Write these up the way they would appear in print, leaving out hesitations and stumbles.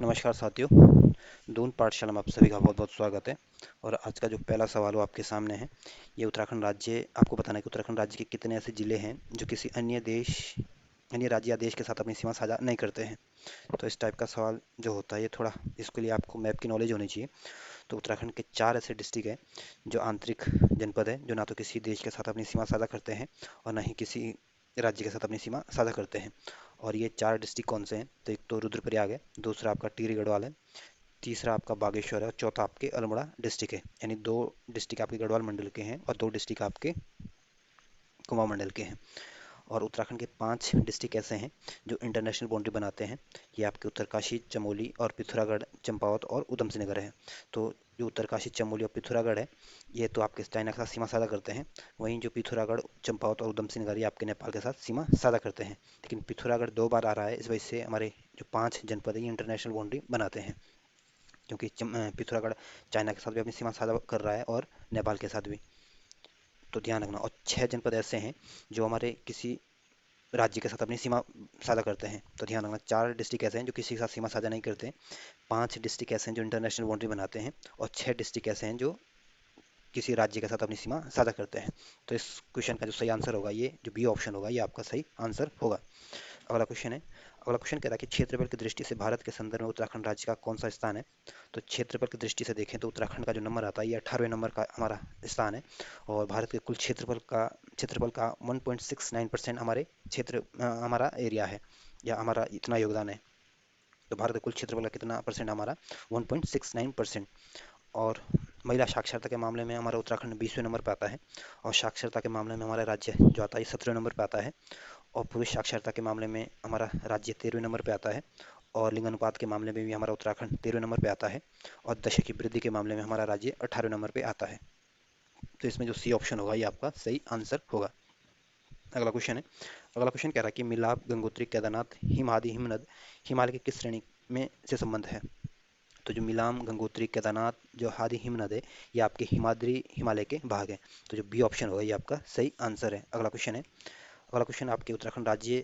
नमस्कार साथियों। दून पाठशाला में आप सभी का बहुत बहुत स्वागत है। और आज का जो पहला सवाल वो आपके सामने है। ये उत्तराखंड राज्य, आपको बताना है कि उत्तराखंड राज्य के कितने ऐसे जिले हैं जो किसी अन्य राज्य या देश के साथ अपनी सीमा साझा नहीं करते हैं। तो इस टाइप का सवाल जो होता है ये थोड़ा, इसके लिए आपको मैप की नॉलेज होनी चाहिए। तो उत्तराखंड के 4 ऐसे डिस्ट्रिक्ट हैं जो आंतरिक जनपद है, जो ना तो किसी देश के साथ अपनी सीमा साझा करते हैं और ना ही किसी राज्य के साथ अपनी सीमा साझा करते हैं। और ये 4 डिस्ट्रिक्ट कौन से हैं? तो एक तो रुद्रप्रयाग है, दूसरा आपका टिहरी गढ़वाल है, तीसरा आपका बागेश्वर है और चौथा आपके अल्मोड़ा डिस्ट्रिक्ट है। यानी 2 डिस्ट्रिक्ट आपके गढ़वाल मंडल के हैं और 2 डिस्ट्रिक्ट आपके कुमाऊं मंडल के हैं। और उत्तराखंड के 5 डिस्ट्रिक्ट ऐसे हैं जो इंटरनेशनल बाउंड्री बनाते हैं। ये आपके उत्तरकाशी, चमोली और पिथौरागढ़, चंपावत और ऊधम सिंह नगर है। तो जो उत्तरकाशी, चमोली और पिथौरागढ़ है, ये तो आपके चाइना के साथ सीमा साझा करते हैं। वहीं जो पिथौरागढ़, चंपावत और ऊधम सिंह नगर ये आपके नेपाल के साथ सीमा साझा करते हैं। लेकिन पिथौरागढ़ 2 बार आ रहा है, इस वजह से हमारे जो 5 जनपद है ये इंटरनेशनल बाउंड्री बनाते हैं। क्योंकि पिथौरागढ़ चाइना के साथ भी अपनी सीमा साझा कर रहा है और नेपाल के साथ भी। तो ध्यान रखना। और 6 जनपद ऐसे हैं जो हमारे किसी राज्य के साथ अपनी सीमा साझा करते हैं। तो ध्यान रखना, 4 डिस्ट्रिक्ट ऐसे हैं जो किसी के साथ सीमा साझा नहीं करते, 5 डिस्ट्रिक्ट ऐसे हैं जो इंटरनेशनल बाउंड्री बनाते हैं और 6 डिस्ट्रिक्ट ऐसे हैं जो किसी राज्य के साथ अपनी सीमा साझा करते हैं। तो इस क्वेश्चन का जो सही आंसर होगा, ये जो बी ऑप्शन होगा, ये आपका सही आंसर होगा। अगला क्वेश्चन है। अगला क्वेश्चन कह रहा है कि क्षेत्रफल की दृष्टि से भारत के संदर्भ में उत्तराखंड राज्य का कौन सा स्थान है? तो क्षेत्रफल की दृष्टि से देखें तो उत्तराखंड का जो नंबर आता है ये 18वें नंबर का हमारा स्थान है। और भारत के कुल क्षेत्रफल का 1.69% हमारे हमारा एरिया है, या हमारा इतना योगदान है। तो भारत के कुल क्षेत्रफल का कितना परसेंट हमारा? 1.69%। और महिला साक्षरता के मामले में हमारा उत्तराखंड 20वें नंबर पर आता है। और साक्षरता के मामले में हमारा राज्य जो आता है 17वें नंबर पर आता है। और पुरुष साक्षरता के मामले में हमारा राज्य 13वें नंबर पे आता है। और लिंग अनुपात के मामले में भी हमारा उत्तराखंड 13वें नंबर पे आता है। और दशक की वृद्धि के मामले में हमारा राज्य 18वें नंबर पे आता है। तो इसमें जो सी ऑप्शन होगा ये आपका सही आंसर होगा। अगला क्वेश्चन है। अगला क्वेश्चन कह रहा है कि मिलाप, गंगोत्री, केदारनाथ, हिमादि, हिमनद हिमालय की किस श्रेणी में से संबंध है? तो जो मिलाम, गंगोत्री, केदारनाथ, जो हादि हिमनद है, ये आपके हिमाद्री हिमालय के भाग है। तो जो बी ऑप्शन होगा ये आपका सही आंसर है। अगला क्वेश्चन है। अगला क्वेश्चन आपके उत्तराखंड राज्य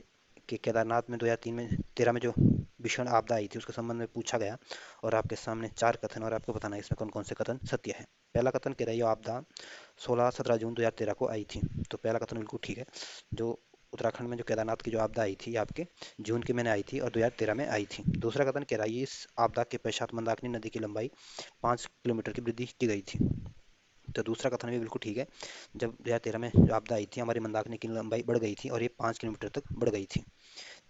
के केदारनाथ में 2013 में जो भीषण आपदा आई थी उसके संबंध में पूछा गया। और आपके सामने 4 कथन और आपको बताना है इसमें कौन कौन से कथन सत्य है। पहला कथन कह रहा है ये आपदा 16-17 जून 2013 को आई थी। तो पहला कथन बिल्कुल ठीक है। जो उत्तराखंड में जो केदारनाथ की जो आपदा आई थी ये आपके जून के महीने आई थी और 2013 में आई थी। दूसरा कथन कह रहा है ये इस आपदा के पश्चात मंदाकिनी नदी की लंबाई 5 किलोमीटर की वृद्धि की गई थी। तो दूसरा कथन भी बिल्कुल ठीक है। जब 2013 में जो आपदा आई थी हमारी मंदाकिनी की लंबाई बढ़ गई थी और ये 5 किलोमीटर तक बढ़ गई थी।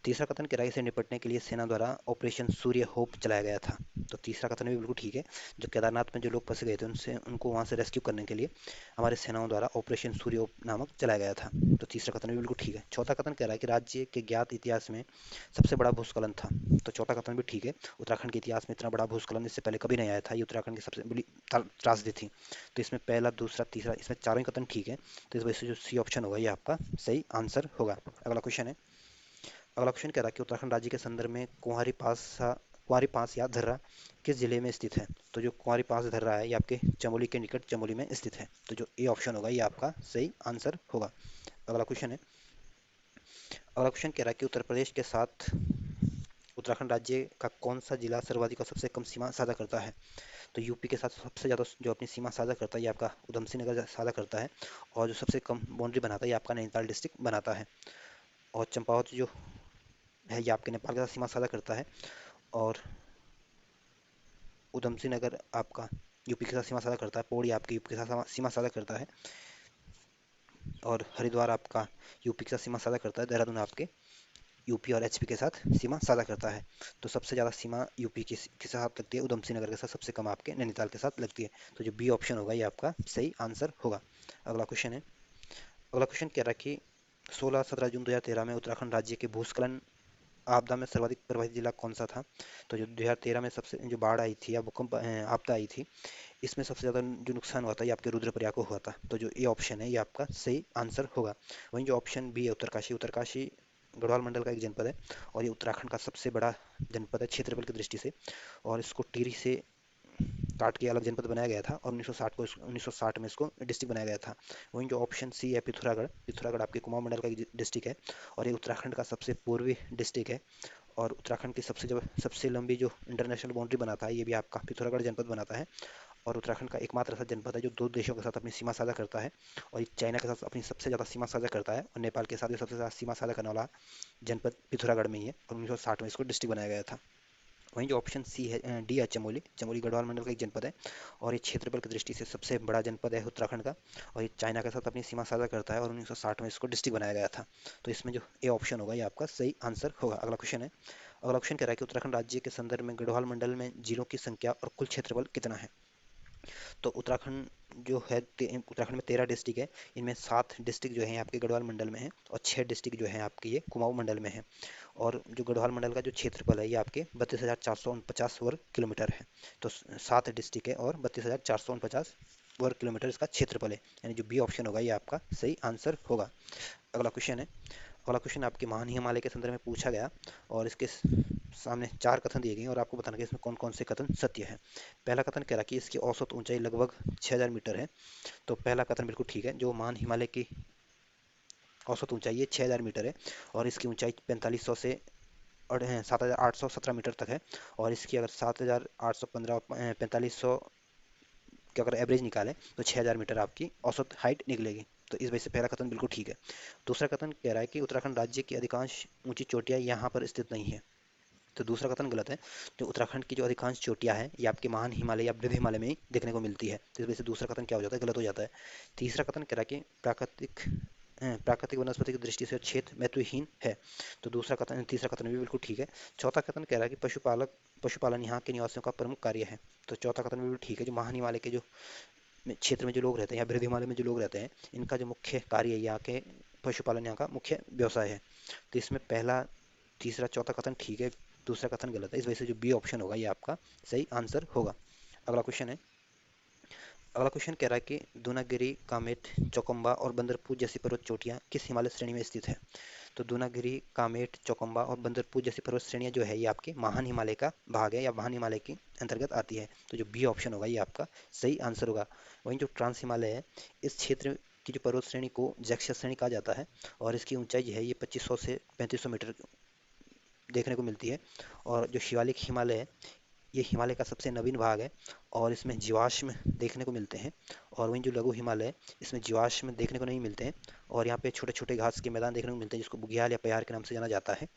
तीसरा कथन कह रहा है इसे निपटने के लिए सेना द्वारा ऑपरेशन सूर्य होप चलाया गया था। तो तीसरा कथन भी बिल्कुल ठीक है। जो केदारनाथ में जो लोग फंसे गए थे उनसे उनको वहां से रेस्क्यू करने के लिए हमारे सेनाओं द्वारा ऑपरेशन सूर्य होप नामक चलाया गया था। तो तीसरा कथन भी बिल्कुल ठीक है। चौथा कथन कह रहा है कि राज्य के ज्ञात इतिहास में सबसे बड़ा भूस्खलन था। तो चौथा कथन भी ठीक है। उत्तराखंड के इतिहास में इतना बड़ा भूस्खलन इससे पहले कभी नहीं आया था, ये उत्तराखंड की सबसे बड़ी त्रासदी थी। तो इसमें पहला, दूसरा, तीसरा, इसमें चारों ही कथन ठीक है। तो इस वजह से जो सी ऑप्शन होगा ये आपका सही आंसर होगा। अगला क्वेश्चन है। अगला क्वेश्चन कह रहा है कि उत्तराखंड राज्य के संदर्भ में कुंवारी पास या धर्रा किस जिले में स्थित है? तो जो कुंवारी पास धर्रा है ये आपके चमोली के निकट चमोली में स्थित है। तो जो ए ऑप्शन होगा ये आपका सही आंसर होगा। अगला क्वेश्चन है। अगला क्वेश्चन कह रहा है कि उत्तर प्रदेश के साथ उत्तराखंड राज्य का कौन सा जिला सर्वाधिक और सबसे कम सीमा साझा करता है? तो यूपी के साथ सबसे ज़्यादा जो अपनी सीमा साझा करता है ये आपका उधम सिंह नगर साझा करता है। और जो सबसे कम बाउंड्री बनाता है ये आपका नैनीताल डिस्ट्रिक्ट बनाता है। और चंपावत जो है ये आपके नेपाल के साथ सीमा साझा करता है। और उधम सिंह नगर आपका यूपी के साथ सीमा साझा करता है। पौड़ी आपके यूपी के साथ सीमा साझा करता है। और हरिद्वार आपका यूपी के साथ सीमा साझा करता है। देहरादून आपके यूपी और एचपी के साथ सीमा साझा करता है। तो सबसे ज़्यादा सीमा यूपी के साथ लगती है उधम सिंह नगर के साथ, सबसे कम आपके नैनीताल के साथ लगती है। तो जो बी ऑप्शन होगा ये आपका सही आंसर होगा। अगला क्वेश्चन है। अगला क्वेश्चन कह रहा है कि 16-17 जून 2013 में उत्तराखंड राज्य के भूस्खलन आपदा में सर्वाधिक प्रभावित जिला कौन सा था? तो जो 2013 में सबसे जो बाढ़ आई थी या भूकंप आपदा आई थी, इसमें सबसे ज़्यादा जो नुकसान हुआ था ये आपके रुद्रप्रयाग को हुआ था। तो जो ए ऑप्शन है ये आपका सही आंसर होगा। वहीं जो ऑप्शन बी है उत्तरकाशी, उत्तरकाशी गढ़वाल मंडल का एक जनपद है। और ये उत्तराखंड का सबसे बड़ा जनपद है क्षेत्रफल की दृष्टि से। और इसको टिहरी से काट के अलग जनपद बनाया गया था और 1960 में इसको डिस्ट्रिक्ट बनाया गया था। वहीं जो ऑप्शन सी है पिथौरागढ़, पिथौरागढ़ आपके कुमाऊं मंडल का एक डिस्ट्रिक्ट है। और ये उत्तराखंड का सबसे पूर्वी डिस्ट्रिक्ट है। और उत्तराखंड की सबसे लंबी जो इंटरनेशनल बाउंड्री बनाता है ये भी आपका पिथौरागढ़ जनपद बनाता है। और उत्तराखंड का एकमात्र ऐसा जनपद है जो दो देशों के साथ अपनी सीमा साझा करता है, और ये चाइना के साथ अपनी सबसे ज़्यादा सीमा साझा करता है, और नेपाल के साथ भी सबसे ज़्यादा सीमा साझा करने वाला जनपद पिथौरागढ़ में ही है, और 1960 में इसको डिस्ट्रिक्ट बनाया गया था। वहीं जो ऑप्शन सी है, डी है, चमोली। चमोली गढ़वाल मंडल का एक जनपद है, और ये क्षेत्रफल की दृष्टि से सबसे बड़ा जनपद है उत्तराखंड का, और ये चाइना के साथ अपनी सीमा साझा करता है, और 1960 में इसको डिस्ट्रिक्ट बनाया गया था। तो इसमें जो ए ऑप्शन होगा ये आपका सही आंसर होगा। अगला क्वेश्चन है। अगला क्वेश्चन कह रहा है कि उत्तराखंड राज्य के संदर्भ में गढ़वाल मंडल में जिलों की संख्या और कुल क्षेत्रफल कितना है। तो उत्तराखंड जो है, उत्तराखंड में 13 डिस्ट्रिक्ट है। इनमें 7 डिस्ट्रिक्ट जो है आपके गढ़वाल मंडल में है, और 6 डिस्ट्रिक्ट जो है आपके ये कुमाऊं मंडल में है। और जो गढ़वाल मंडल का जो क्षेत्रफल है ये आपके 32,449 वर्ग किलोमीटर है। तो 7 डिस्ट्रिक्ट है और 32,449 वर्ग किलोमीटर इसका क्षेत्रफल है, यानी जो बी ऑप्शन होगा ये आपका सही आंसर होगा। अगला क्वेश्चन है। अगला क्वेश्चन आपके महान हिमालय के संदर्भ में पूछा गया, और इसके सामने 4 कथन दिए गए हैं, और आपको बताना है कि इसमें कौन कौन से कथन सत्य है। पहला कथन कह रहा है कि इसकी औसत ऊंचाई लगभग 6,000 मीटर है। तो पहला कथन बिल्कुल ठीक है। जो महान हिमालय की औसत ऊंचाई है 6,000 मीटर है, और इसकी ऊंचाई 4500 से 7,817 मीटर तक है। और इसकी अगर 7,815 4500 की अगर एवरेज निकालें तो 6,000 मीटर आपकी औसत हाइट निकलेगी। तो इस वजह से पहला कथन बिल्कुल ठीक है। दूसरा कथन कह रहा है कि उत्तराखंड राज्य की अधिकांश ऊंची चोटियां यहाँ पर स्थित नहीं है। तो दूसरा कथन गलत है। जो उत्तराखंड की जो अधिकांश चोटियां हैं ये आपके महान हिमालय या बृहद हिमालय में ही देखने को मिलती है। तो इस वजह से दूसरा कथन क्या हो जाता है, गलत हो जाता है। तीसरा कथन कह रहा है कि प्राकृतिक वनस्पति की दृष्टि से क्षेत्र महत्वहीन है। तो तीसरा कथन भी बिल्कुल ठीक है। चौथा कथन कह रहा है कि पशुपालन यहाँ के निवासियों का प्रमुख कार्य है। तो चौथा कथन भी बिल्कुल ठीक है। जो महान हिमालय के जो क्षेत्र में जो लोग रहते हैं या बृहद हिमालय में जो लोग रहते हैं, इनका जो मुख्य कार्य है यहाँ के पशुपालन यहाँ का मुख्य व्यवसाय है। तो इसमें पहला, तीसरा, चौथा कथन ठीक है, दूसरा कथन गलत है। इस वजह से जो बी ऑप्शन होगा ये आपका सही आंसर होगा। अगला क्वेश्चन है। अगला क्वेश्चन कह रहा है कि दूनागिरी, कामेट, चौकम्बा और बंदरपुर जैसी पर्वत चोटियां किस हिमालय श्रेणी में स्थित है। तो दूनागिरी, कामेट, चौकम्बा और बंदरपुर जैसी पर्वत श्रेणियां जो है ये आपके महान हिमालय का भाग है, या महान हिमालय के अंतर्गत आती है। तो जो बी ऑप्शन होगा ये आपका सही आंसर होगा। वहीं जो ट्रांस हिमालय है, इस क्षेत्र की जो पर्वत श्रेणी को जैक्सस श्रेणी कहा जाता है, और इसकी ऊंचाई जो है ये 2500 से 3500 मीटर देखने को मिलती है। और जो शिवालिक हिमालय है, ये हिमालय का सबसे नवीन भाग है, और इसमें जीवाश्म देखने को मिलते हैं। और वहीं जो लघु हिमालय है, इसमें जीवाश्म देखने को नहीं मिलते हैं, और यहाँ पे छोटे छोटे घास के मैदान देखने को मिलते हैं जिसको बुग्याल या प्यार के नाम से जाना जाता है।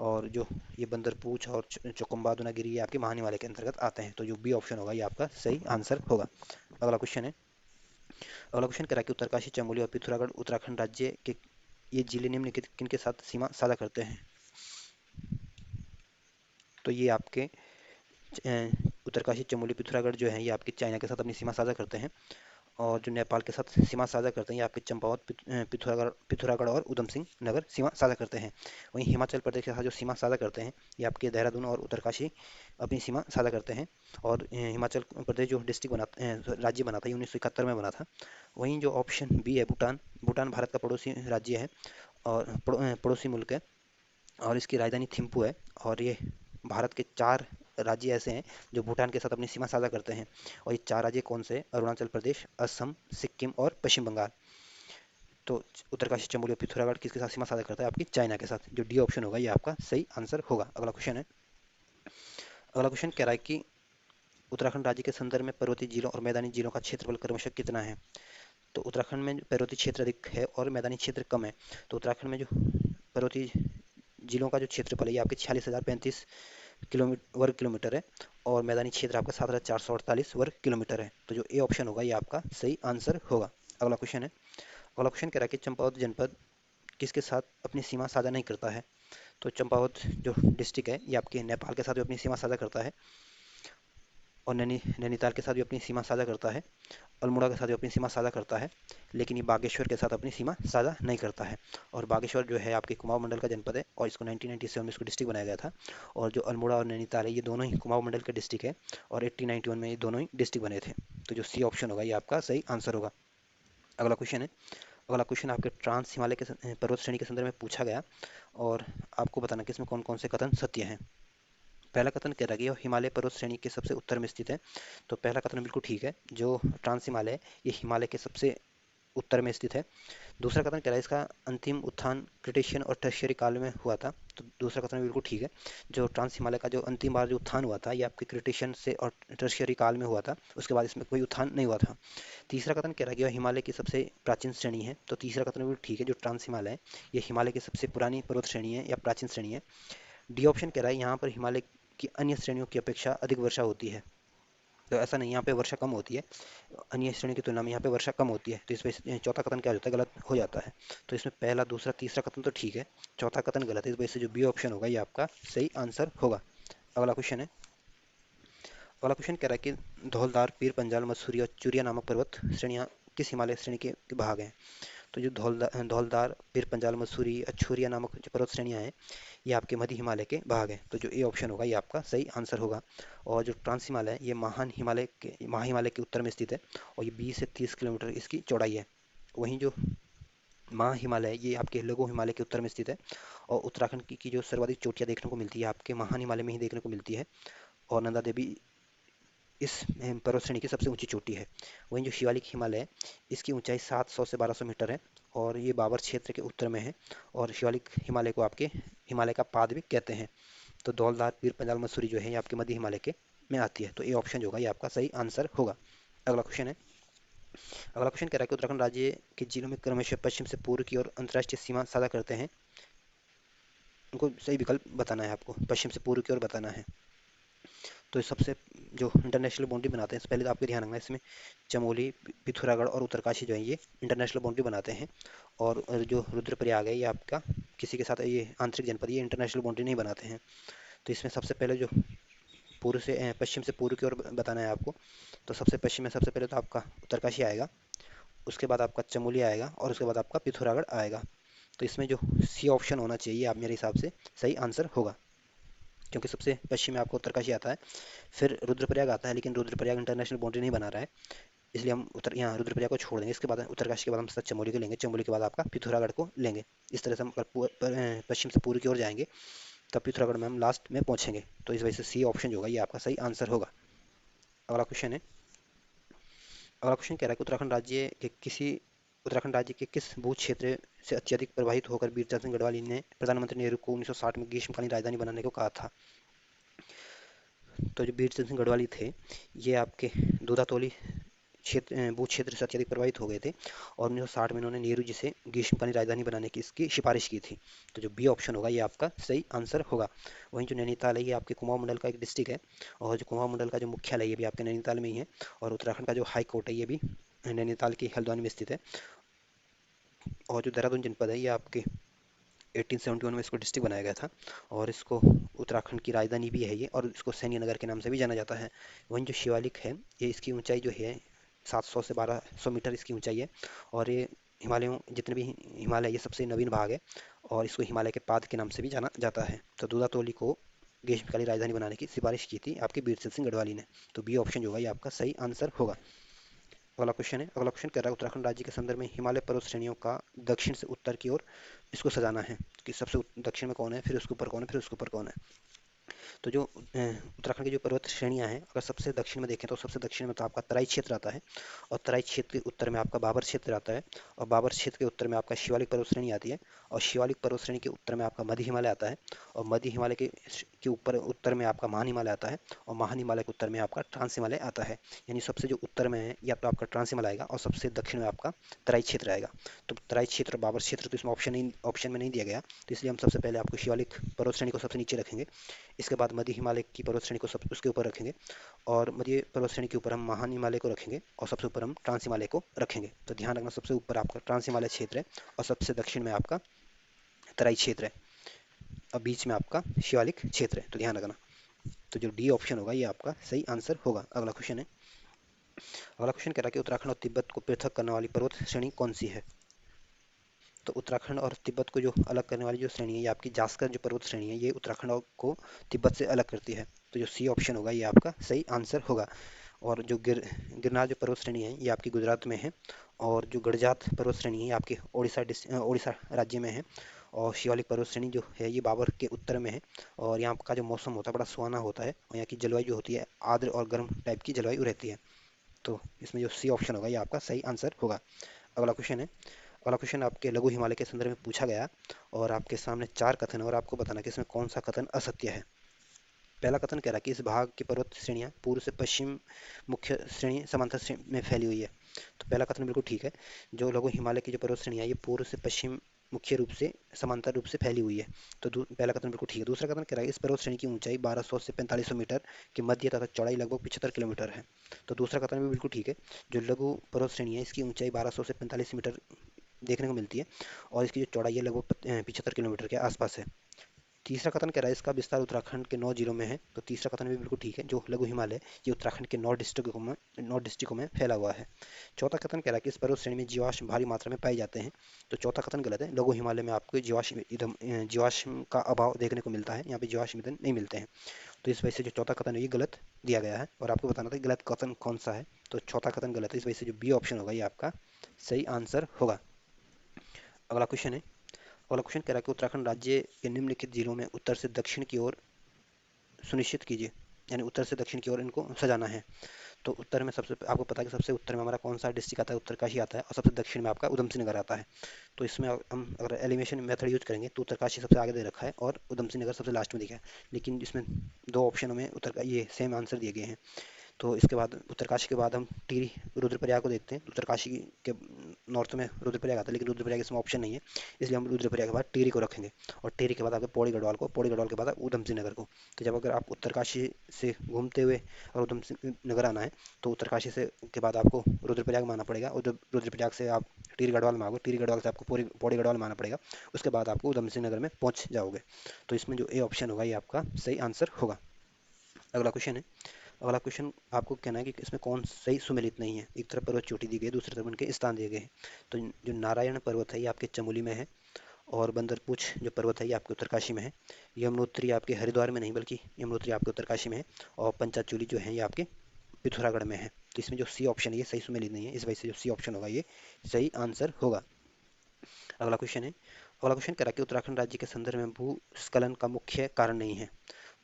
और जो ये बंदरपूछ और चौकम्बा, दूनागिरी ये आपके महान हिमालय के अंतर्गत आते हैं। तो जो बी ऑप्शन होगा ये आपका सही आंसर होगा। अगला क्वेश्चन है। अगला क्वेश्चन कह रहा है कि उत्तरकाशी, चमोली और पिथौरागढ़ उत्तराखंड राज्य के ये जिले निम्नलिखित किनके साथ सीमा साझा करते हैं। तो ये आपके उत्तरकाशी, चमोली, पिथौरागढ़ जो है ये आपके चाइना के साथ अपनी सीमा साझा करते हैं। और जो नेपाल के साथ सीमा साझा करते हैं ये आपके चंपावत, पिथौरागढ़ और उधम सिंह नगर सीमा साझा करते हैं। वहीं हिमाचल प्रदेश के साथ जो सीमा साझा करते हैं ये आपके देहरादून और उत्तरकाशी अपनी सीमा साझा करते हैं। और हिमाचल प्रदेश जो डिस्ट्रिक्ट बनाता राज्य बना था ये 1971 में बना था। वहीं जो ऑप्शन बी है, भूटान। भूटान भारत का पड़ोसी राज्य है, और पड़ोसी मुल्क है, और इसकी राजधानी थिम्पू है। और ये भारत के 4 राज्य ऐसे हैं जो भूटान के साथ अपनी सीमा साझा करते हैं। और ये 4 राज्य कौन से हैं? अरुणाचल प्रदेश, असम, सिक्किम और पश्चिम बंगाल। तो उत्तरकाशी, चमोली और पिथौरागढ़ किसके साथ सीमा साझा करता है? आपकी चाइना के साथ। जो डी ऑप्शन होगा ये आपका सही आंसर होगा। अगला क्वेश्चन है। अगला क्वेश्चन कह रहा है कि उत्तराखंड राज्य के संदर्भ में पर्वतीय जिलों और मैदानी जिलों का क्षेत्रफल क्रमशः कितना है। तो उत्तराखंड में पर्वतीय क्षेत्र अधिक है और मैदानी क्षेत्र कम है। तो उत्तराखंड में जो पर्वतीय जिलों का जो क्षेत्रफल है ये आपके 46,035 वर्ग किलोमीटर है, और मैदानी क्षेत्र आपका 7,448 वर्ग किलोमीटर है। तो जो ए ऑप्शन होगा ये आपका सही आंसर होगा। अगला क्वेश्चन है। अगला क्वेश्चन कह रहा है कि चंपावत जनपद किसके साथ अपनी सीमा साझा नहीं करता है। तो चंपावत जो डिस्ट्रिक्ट है ये आपके नेपाल के साथ भी अपनी सीमा साझा करता है, और नैनीताल के साथ भी अपनी सीमा साझा करता है, अल्मोड़ा के साथ भी अपनी सीमा साझा करता है, लेकिन ये बागेश्वर के साथ अपनी सीमा साझा नहीं करता है। और बागेश्वर जो है आपके कुमाऊं मंडल का जनपद है, और इसको 1997 में इसको डिस्ट्रिक्ट बनाया गया था। और जो अल्मोड़ा और नैनीताल है ये दोनों ही कुमाऊं मंडल के डिस्ट्रिक्ट है, और 1891 में ये दोनों ही डिस्ट्रिक्ट बने थे। तो जो सी ऑप्शन होगा ये आपका सही आंसर होगा। अगला क्वेश्चन है। अगला क्वेश्चन आपके ट्रांस हिमालय के पर्वत श्रेणी के संदर्भ में पूछा गया, और आपको बताना कि इसमें कौन कौन से कथन सत्य हैं। पहला कथन कह रहा है कि यह हिमालय पर्वत श्रेणी के सबसे उत्तर में स्थित है। तो पहला कथन बिल्कुल ठीक है। जो ट्रांस हिमालय है ये हिमालय के सबसे उत्तर में स्थित है। दूसरा कथन कह रहा है इसका अंतिम उत्थान क्रिटेशियन और टर्शियरी काल में हुआ था। तो दूसरा कथन बिल्कुल ठीक है। जो ट्रांस हिमालय का जो अंतिम बार जो उत्थान हुआ था ये आपके क्रिटेशियन से और टर्शियरी काल में हुआ था, उसके बाद इसमें कोई उत्थान नहीं हुआ था। तीसरा कथन कह रहा है कि यह हिमालय की सबसे प्राचीन श्रेणी है। तो तीसरा कथन बिल्कुल ठीक है। जो ट्रांस हिमालय है ये हिमालय की सबसे पुरानी पर्वत श्रेणी है या प्राचीन श्रेणी है। डी ऑप्शन कह रहा है यहाँ पर हिमालय की अन्य श्रेणियों की अपेक्षा अधिक वर्षा होती है। तो ऐसा नहीं, यहाँ पे वर्षा कम होती है, अन्य श्रेणी की तुलना में यहाँ पे वर्षा कम होती है। तो इस वजह से चौथा कथन क्या हो जाता है, गलत हो जाता है। तो इसमें पहला दूसरा तीसरा कथन तो ठीक है, चौथा कथन गलत है। इस वजह से जो बी ऑप्शन होगा ये आपका सही आंसर होगा। अगला क्वेश्चन है। अगला क्वेश्चन कह रहा है कि धौलधार, पीर पंजाल, मसूरी और चूरिया नामक पर्वत श्रेणियाँ किस हिमालय श्रेणी के भाग हैं। तो जो धौलधार, पीर पंजाल, मसूरी, अछूरिया नामक जो पर्वत श्रेणियाँ हैं ये आपके मध्य हिमालय के भाग हैं। तो जो ए ऑप्शन होगा ये आपका सही आंसर होगा। और जो ट्रांस हिमालय है ये महा हिमालय के उत्तर में स्थित है और ये 20 से 30 किलोमीटर इसकी चौड़ाई है। वहीं जो महा हिमालय है ये आपके लघु हिमालय के उत्तर में स्थित है और उत्तराखंड की जो सर्वाधिक चोटियाँ देखने को मिलती है आपके महान हिमालय में ही देखने को मिलती है। और नंदा देवी इस पर्वत श्रेणी की सबसे ऊंची चोटी है। वहीं जो शिवालिक हिमालय है इसकी ऊंचाई 700 से 1200 मीटर है और ये बाबर क्षेत्र के उत्तर में है। और शिवालिक हिमालय को आपके हिमालय का पाद भी कहते हैं। तो धौलधार, पीर पंजाल, मसूरी जो है ये आपके मध्य हिमालय के में आती है। तो ये ऑप्शन जो होगा ये आपका सही आंसर होगा। अगला क्वेश्चन है। अगला क्वेश्चन कह रहा है कि उत्तराखंड राज्य के जिलों में क्रमशः पश्चिम से पूर्व की ओर अंतर्राष्ट्रीय सीमा साझा करते हैं। उनको सही विकल्प बताना है, आपको पश्चिम से पूर्व की ओर बताना है। तो सबसे जो इंटरनेशनल बाउंड्री बनाते हैं, पहले तो आपको ध्यान रखना है इसमें चमोली, पिथौरागढ़ और उत्तरकाशी जो है ये इंटरनेशनल बाउंड्री बनाते हैं। और जो रुद्रप्रयाग है ये आपका किसी के साथ ये आंतरिक जनपद ये इंटरनेशनल बाउंड्री नहीं बनाते हैं। तो इसमें सबसे पहले जो पूर्व से पश्चिम से पूर्व की ओर बताना है आपको। तो सबसे पश्चिम में सबसे पहले तो आपका उत्तरकाशी आएगा, उसके बाद आपका चमोली आएगा और उसके बाद आपका पिथौरागढ़ आएगा। तो इसमें जो सी ऑप्शन होना चाहिए आप मेरे हिसाब से सही आंसर होगा, क्योंकि सबसे पश्चिम में आपको उत्तरकाशी आता है, फिर रुद्रप्रयाग आता है, लेकिन रुद्रप्रयाग इंटरनेशनल बाउंड्री नहीं बना रहा है, इसलिए हम उत्तर यहाँ रुद्रप्रयाग को छोड़ देंगे। इसके बाद उत्तरकाशी के बाद हम सीधा चमोली को लेंगे, चमोली के बाद आपका पिथौरागढ़ को लेंगे। इस तरह से हम अगर पश्चिम से पूर्व की ओर जाएंगे तब पिथौरागढ़ में हम लास्ट में पहुंचेंगे। तो इस वजह से सी ऑप्शन जो होगा ये आपका सही आंसर होगा। अगला क्वेश्चन है। अगला क्वेश्चन कह रहा है कि उत्तराखंड राज्य के किस भू क्षेत्र से अत्यधिक प्रभावित होकर वीर चंद्र सिंह गढ़वाली ने प्रधानमंत्री नेहरू को 1960 में ग्रीष्मकालीन राजधानी बनाने को कहा था। तो जो वीर चंद्र सिंह गढ़वाली थे ये आपके दूधातोली भू क्षेत्र से अत्यधिक प्रभावित हो गए थे और 1960 में इन्होंने नेहरू जी से ग्रीष्मकालीन राजधानी बनाने की इसकी सिफारिश की थी। तो जो बी ऑप्शन होगा ये आपका सही आंसर होगा। वहीं जो नैनीताल है ये आपके कुमाऊं मंडल का एक डिस्ट्रिक्ट है और जो कुमाऊं मंडल का जो मुख्यालय ये भी आपके नैनीताल में ही है। और उत्तराखंड का जो हाई कोर्ट है ये भी नैनीताल की हल्द्वानी में स्थित है। और जो देहरादून जनपद है ये आपके 1871 में इसको डिस्ट्रिक्ट बनाया गया था और इसको उत्तराखंड की राजधानी भी है ये, और इसको सैन्य नगर के नाम से भी जाना जाता है। वहीं जो शिवालिक है ये इसकी ऊंचाई जो है 700 से 1200 मीटर इसकी ऊंचाई है। और ये हिमालयों जितने भी हिमालय ये सबसे नवीन भाग है और इसको हिमालय के पाद के नाम से भी जाना जाता है। तो दूधातोली को ग्रीष्मकालीन राजधानी बनाने की सिफारिश की थी आपके वीर सिंह गढ़वाली ने। तो बी ऑप्शन जो होगा ये आपका सही आंसर होगा। अगला क्वेश्चन है। अगला क्वेश्चन कह रहा है उत्तराखंड राज्य के संदर्भ में हिमालय पर्वत श्रेणियों का दक्षिण से उत्तर की ओर इसको सजाना है कि सबसे दक्षिण में कौन है, फिर उसके ऊपर कौन है, फिर उसके ऊपर कौन है। तो जो उत्तराखंड की जो पर्वत श्रेणियां हैं अगर सबसे दक्षिण में देखें तो सबसे दक्षिण में तो आपका तराई क्षेत्र आता है और तराई क्षेत्र के उत्तर में आपका बाबर क्षेत्र आता है और बाबर क्षेत्र के उत्तर में आपका शिवालिक पर्वत श्रेणी आती है और शिवालिक पर्वत श्रेणी के उत्तर में आपका मध्य हिमालय आता है और मध्य हिमालय के ऊपर उत्तर में आपका महान हिमालय आता है और महान हिमालय के उत्तर में आपका ट्रांस हिमालय आता है। यानी सबसे जो उत्तर में है या तो आपका ट्रांस हिमालय आएगा और सबसे दक्षिण में आपका तराई क्षेत्र आएगा। तो तराई क्षेत्र और बाबर क्षेत्र तो इसमें ऑप्शन में नहीं दिया गया, तो इसलिए हम सबसे पहले आपको शिवालिक पर्वत श्रेणी को सबसे नीचे रखेंगे। इसके बाद मध्य हिमालय की पर्वत श्रेणी को सब उसके ऊपर रखेंगे और मध्य पर्वत श्रेणी के ऊपर हम महान हिमालय को रखेंगे और सबसे ऊपर हम ट्रांस हिमालय को रखेंगे। तो ध्यान रखना सबसे ऊपर आपका ट्रांस हिमालय क्षेत्र है और सबसे दक्षिण में आपका तराई क्षेत्र है और बीच में आपका शिवालिक क्षेत्र है। तो ध्यान रखना। तो जो डी ऑप्शन होगा ये आपका सही आंसर होगा। अगला क्वेश्चन है। अगला क्वेश्चन कह रहा है कि उत्तराखंड और तिब्बत को पृथक करने वाली पर्वत श्रेणी कौन सी है। तो उत्तराखंड और तिब्बत को जो अलग करने वाली जो श्रेणी है ये आपकी जास्कर जो पर्वत श्रेणी है ये उत्तराखंड को तिब्बत से अलग करती है। तो जो सी ऑप्शन होगा ये आपका सही आंसर होगा। और जो गिरनार जो पर्वत श्रेणी है ये आपकी गुजरात में है और जो गड़जात पर्वत श्रेणी है ये आपके उड़ीसा राज्य में है। और शिवालिक पर्वत श्रेणी जो है ये बाबर के उत्तर में है और यहाँ का जो मौसम होता है बड़ा सुहाना होता है और यहाँ की जलवायु जो होती है आर्द्र और गर्म टाइप की जलवायु रहती है। तो इसमें जो सी ऑप्शन होगा ये आपका सही आंसर होगा। अगला क्वेश्चन है, अगला क्वेश्चन आपके लघु हिमालय के संदर्भ में पूछा गया और आपके सामने चार कथन है और आपको बताना कि इसमें कौन सा कथन असत्य है। पहला कथन कह रहा है कि इस भाग की पर्वत श्रेणियां पूर्व से पश्चिम मुख्य श्रेणी समांतर श्रेणी में फैली हुई है। तो पहला कथन बिल्कुल ठीक है। जो लघु हिमालय की जो पर्वत श्रेणियां ये पूर्व से पश्चिम मुख्य रूप से समांतर रूप से फैली हुई है। तो पहला कथन बिल्कुल ठीक है। दूसरा कथन कह रहा है इस पर्वत श्रेणी की ऊंचाई 1200 से 4500 मीटर की मध्य तथा चौड़ाई लगभग 75 किलोमीटर है। तो दूसरा कथन भी बिल्कुल ठीक है। जो लघु पर्वत श्रेणी है इसकी ऊंचाई 1200 से 45 मीटर देखने को मिलती है और इसकी जो चौड़ाई है लगभग 75 किलोमीटर के आसपास है। तीसरा कथन कह रहा है इसका विस्तार उत्तराखंड के 9 जिलों में है। तो तीसरा कथन भी बिल्कुल ठीक है। जो लघु हिमालय ये उत्तराखंड के 9 डिस्ट्रिक्टों में फैला हुआ है। चौथा कथन कह रहा है कि इस पर्वत श्रेणी में जीवाश्म भारी मात्रा में पाए जाते हैं। तो चौथा कथन गलत है। लघु हिमालय में आपको जीवाश्म का अभाव देखने को मिलता है। यहाँ पे जीवाश्म ईंधन नहीं मिलते हैं। तो इस वजह से जो चौथा कथन है ये गलत दिया गया है और आपको बताना था कि गलत कथन कौन सा है। तो चौथा कथन गलत है। इस वजह से जो बी ऑप्शन होगा ये आपका सही आंसर होगा। अगला क्वेश्चन है, अगला क्वेश्चन कह रहा है कि उत्तराखंड राज्य के निम्नलिखित जिलों में उत्तर से दक्षिण की ओर सुनिश्चित कीजिए, यानी उत्तर से दक्षिण की ओर इनको सजाना है। तो उत्तर में सबसे आपको पता है कि सबसे उत्तर में हमारा कौन सा डिस्ट्रिक्ट आता है, उत्तरकाशी आता है और सबसे दक्षिण में आपका उधमसिंह नगर आता है। तो इसमें हम अगर एलिमिनेशन मेथड यूज करेंगे तो उत्तरकाशी सबसे आगे दे रखा है और उधमसिंह नगर सबसे लास्ट में दिखा है। लेकिन इसमें दो ऑप्शनों में उत्तर ये सेम आंसर दिए गए हैं। तो इसके बाद उत्तरकाशी के बाद हम टिहरी रुद्रप्रयाग को देखते हैं। उत्तरकाशी के नॉर्थ में रुद्रप्रयाग आता है लेकिन रुद्रप्रयाग इसमें ऑप्शन नहीं है, इसलिए हम रुद्रप्रयाग के बाद टिहरी को रखेंगे और टिहरी के बाद आगे पौड़ी गढ़वाल को, पौड़ी गढ़वाल के बाद ऊधम सिंह नगर को। तो जब अगर आप उत्तरकाशी से घूमते हुए और ऊधम सिंह नगर आना है तो उत्तरकाशी से के बाद आपको रुद्रप्रयाग में आना पड़ेगा और जब रुद्रप्रयाग से आप टिहरी गढ़वाल में आओगे, टिहरी गढ़वाल से आपको पौड़ी पौड़ी गढ़वाल में आना पड़ेगा। उसके बाद आपको ऊधम सिंह नगर में पहुंच जाओगे। तो इसमें जो ए ऑप्शन होगा ये आपका सही आंसर होगा। अगला क्वेश्चन है, अगला क्वेश्चन आपको कहना है कि इसमें कौन सही सुमेलित नहीं है। एक तरफ पर्वत चोटी दी गई है, दूसरी तरफ उनके स्थान दिए गए हैं। तो जो नारायण पर्वत है ये आपके चमोली में है और बंदरपूछ जो पर्वत है ये आपके उत्तरकाशी में है। यमुनोत्री आपके हरिद्वार में नहीं बल्कि यमुनोत्री आपके उत्तरकाशी में है और पंचाचूली जो है ये आपके पिथौरागढ़ में है। तो इसमें जो सी ऑप्शन है ये सही सुमेलित नहीं है, इस वजह से जो सी ऑप्शन होगा ये सही आंसर होगा। अगला क्वेश्चन है, अगला क्वेश्चन कह रहा है कि उत्तराखंड राज्य के संदर्भ में भूस्खलन का मुख्य कारण नहीं है।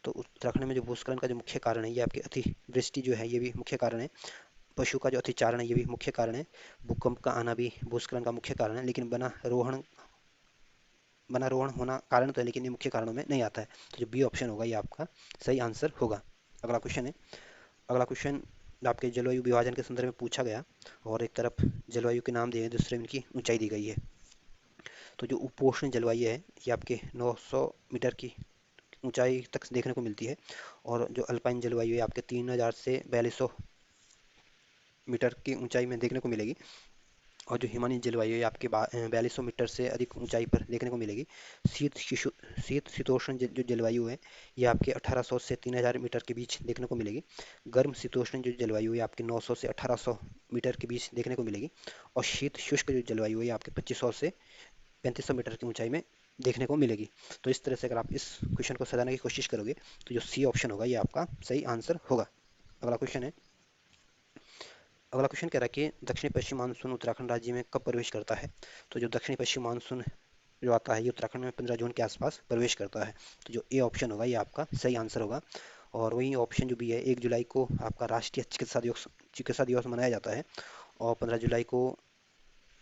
तो उत्तराखंड में जो भूस्खलन का जो मुख्य कारण है ये आपकी अतिवृष्टि जो है ये भी मुख्य कारण है। पशु का जो अतिचारण है ये भी मुख्य कारण है। भूकंप का आना भी भूस्खलन का मुख्य कारण है। लेकिन वनारोहण होना कारण तो है लेकिन ये मुख्य कारणों में नहीं आता है। तो जो बी ऑप्शन होगा ये आपका सही आंसर होगा। अगला क्वेश्चन है, अगला क्वेश्चन आपके जलवायु विभाजन के संदर्भ में पूछा गया और एक तरफ जलवायु के नाम दिए हैं, दूसरे में इनकी ऊंचाई दी गई है। तो जो उपोष्ण जलवायु है ये आपके 900 मीटर की ऊंचाई तक देखने को मिलती है और जो अल्पाइन जलवायु है आपके 3000 से 4200 मीटर की ऊंचाई में देखने को मिलेगी और जो हिमालयी जलवायु है आपके 4200 मीटर से अधिक ऊंचाई पर देखने को मिलेगी। शीत शीतोष्ण जो जलवायु है ये आपके 1800 से 3000 मीटर के बीच देखने को मिलेगी। गर्म शीतोष्ण जो जलवायु है आपके 900 से 1800 मीटर के बीच देखने को मिलेगी और शीत शुष्क जो जलवायु है आपके 2500 से 3500 मीटर की ऊंचाई में देखने को मिलेगी। तो इस तरह से अगर आप इस क्वेश्चन को सजाने की कोशिश करोगे तो जो सी ऑप्शन होगा ये आपका सही आंसर होगा। अगला क्वेश्चन है, अगला क्वेश्चन कह रहा है कि दक्षिणी पश्चिम मानसून उत्तराखंड राज्य में कब प्रवेश करता है। तो जो दक्षिणी पश्चिम मानसून जो आता है ये उत्तराखंड में 15 जून के आसपास प्रवेश करता है। तो जो ए ऑप्शन होगा ये आपका सही आंसर होगा। और वही ऑप्शन जो भी है 1 जुलाई को आपका राष्ट्रीय चिकित्सा दिवस मनाया जाता है और 15 जुलाई को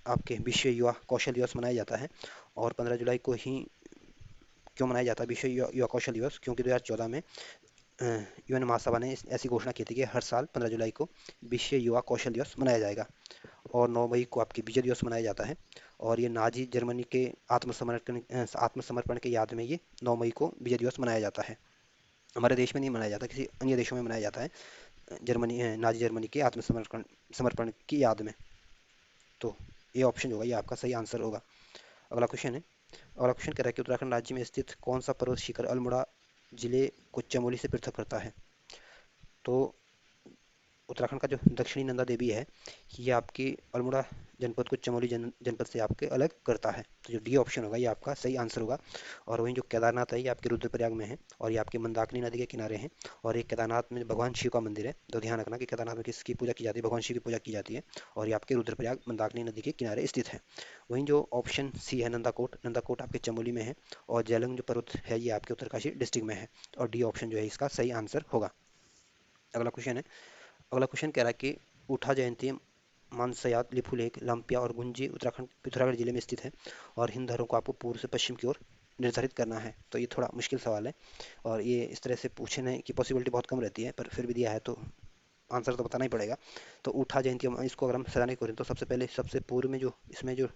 आपके विश्व युवा कौशल दिवस मनाया जाता है। और 15 जुलाई को ही क्यों मनाया जाता है विश्व युवा कौशल दिवस, क्योंकि 2014 में यूएन महासभा ने ऐसी घोषणा की थी कि हर साल 15 जुलाई को विश्व युवा कौशल दिवस मनाया जाएगा और 9 मई को आपकी विजय दिवस मनाया जाता है। और ये नाजी जर्मनी के आत्मसमर्पण के याद में ये 9 मई को विजय दिवस मनाया जाता है। हमारे देश में नहीं मनाया जाता, किसी अन्य देशों में मनाया जाता है नाजी जर्मनी के आत्मसमर्पण समर्पण की याद में। तो ये ऑप्शन होगा ये आपका सही आंसर होगा। अगला क्वेश्चन है, अगला क्वेश्चन कह रहा है कि उत्तराखंड राज्य में स्थित कौन सा पर्वत शिखर अल्मोड़ा जिले को चमोली से पृथक करता है। तो उत्तराखंड का जो दक्षिणी नंदा देवी है ये आपकी अल्मोड़ा जनपद को चमोली जनपद से आपके अलग करता है। तो जो डी ऑप्शन होगा ये आपका सही आंसर होगा। और वहीं जो केदारनाथ है ये आपके रुद्रप्रयाग में है और ये आपके मंदाकिनी नदी के किनारे हैं। और ये केदारनाथ में भगवान शिव का मंदिर है। तो ध्यान रखना कि केदारनाथ में किसकी पूजा की जाती है, भगवान शिव की पूजा की जाती है और ये आपके रुद्रप्रयाग मंदाकिनी नदी के किनारे स्थित है। वहीं जो ऑप्शन सी है नंदाकोट, नंदाकोट आपके चमोली में है और जेलंग जो पर्वत है ये आपके उत्तरकाशी डिस्ट्रिक्ट में है और डी ऑप्शन जो है इसका सही आंसर होगा। अगला क्वेश्चन है, अगला क्वेश्चन कह रहा है कि उठा जयंती मानसया, लिपुलेख, लंपिया और गुंजी उत्तराखंड पिथौरागढ़ जिले में स्थित है और इन धरों को आपको पूर्व से पश्चिम की ओर निर्धारित करना है। तो ये थोड़ा मुश्किल सवाल है और ये इस तरह से पूछने की पॉसिबिलिटी बहुत कम रहती है, पर फिर भी दिया है तो आंसर तो बताना ही पड़ेगा। तो उठा जयंती, इसको अगर हम सजाने की कोशिश तो सबसे पहले सबसे पूर्व में जो इसमें जो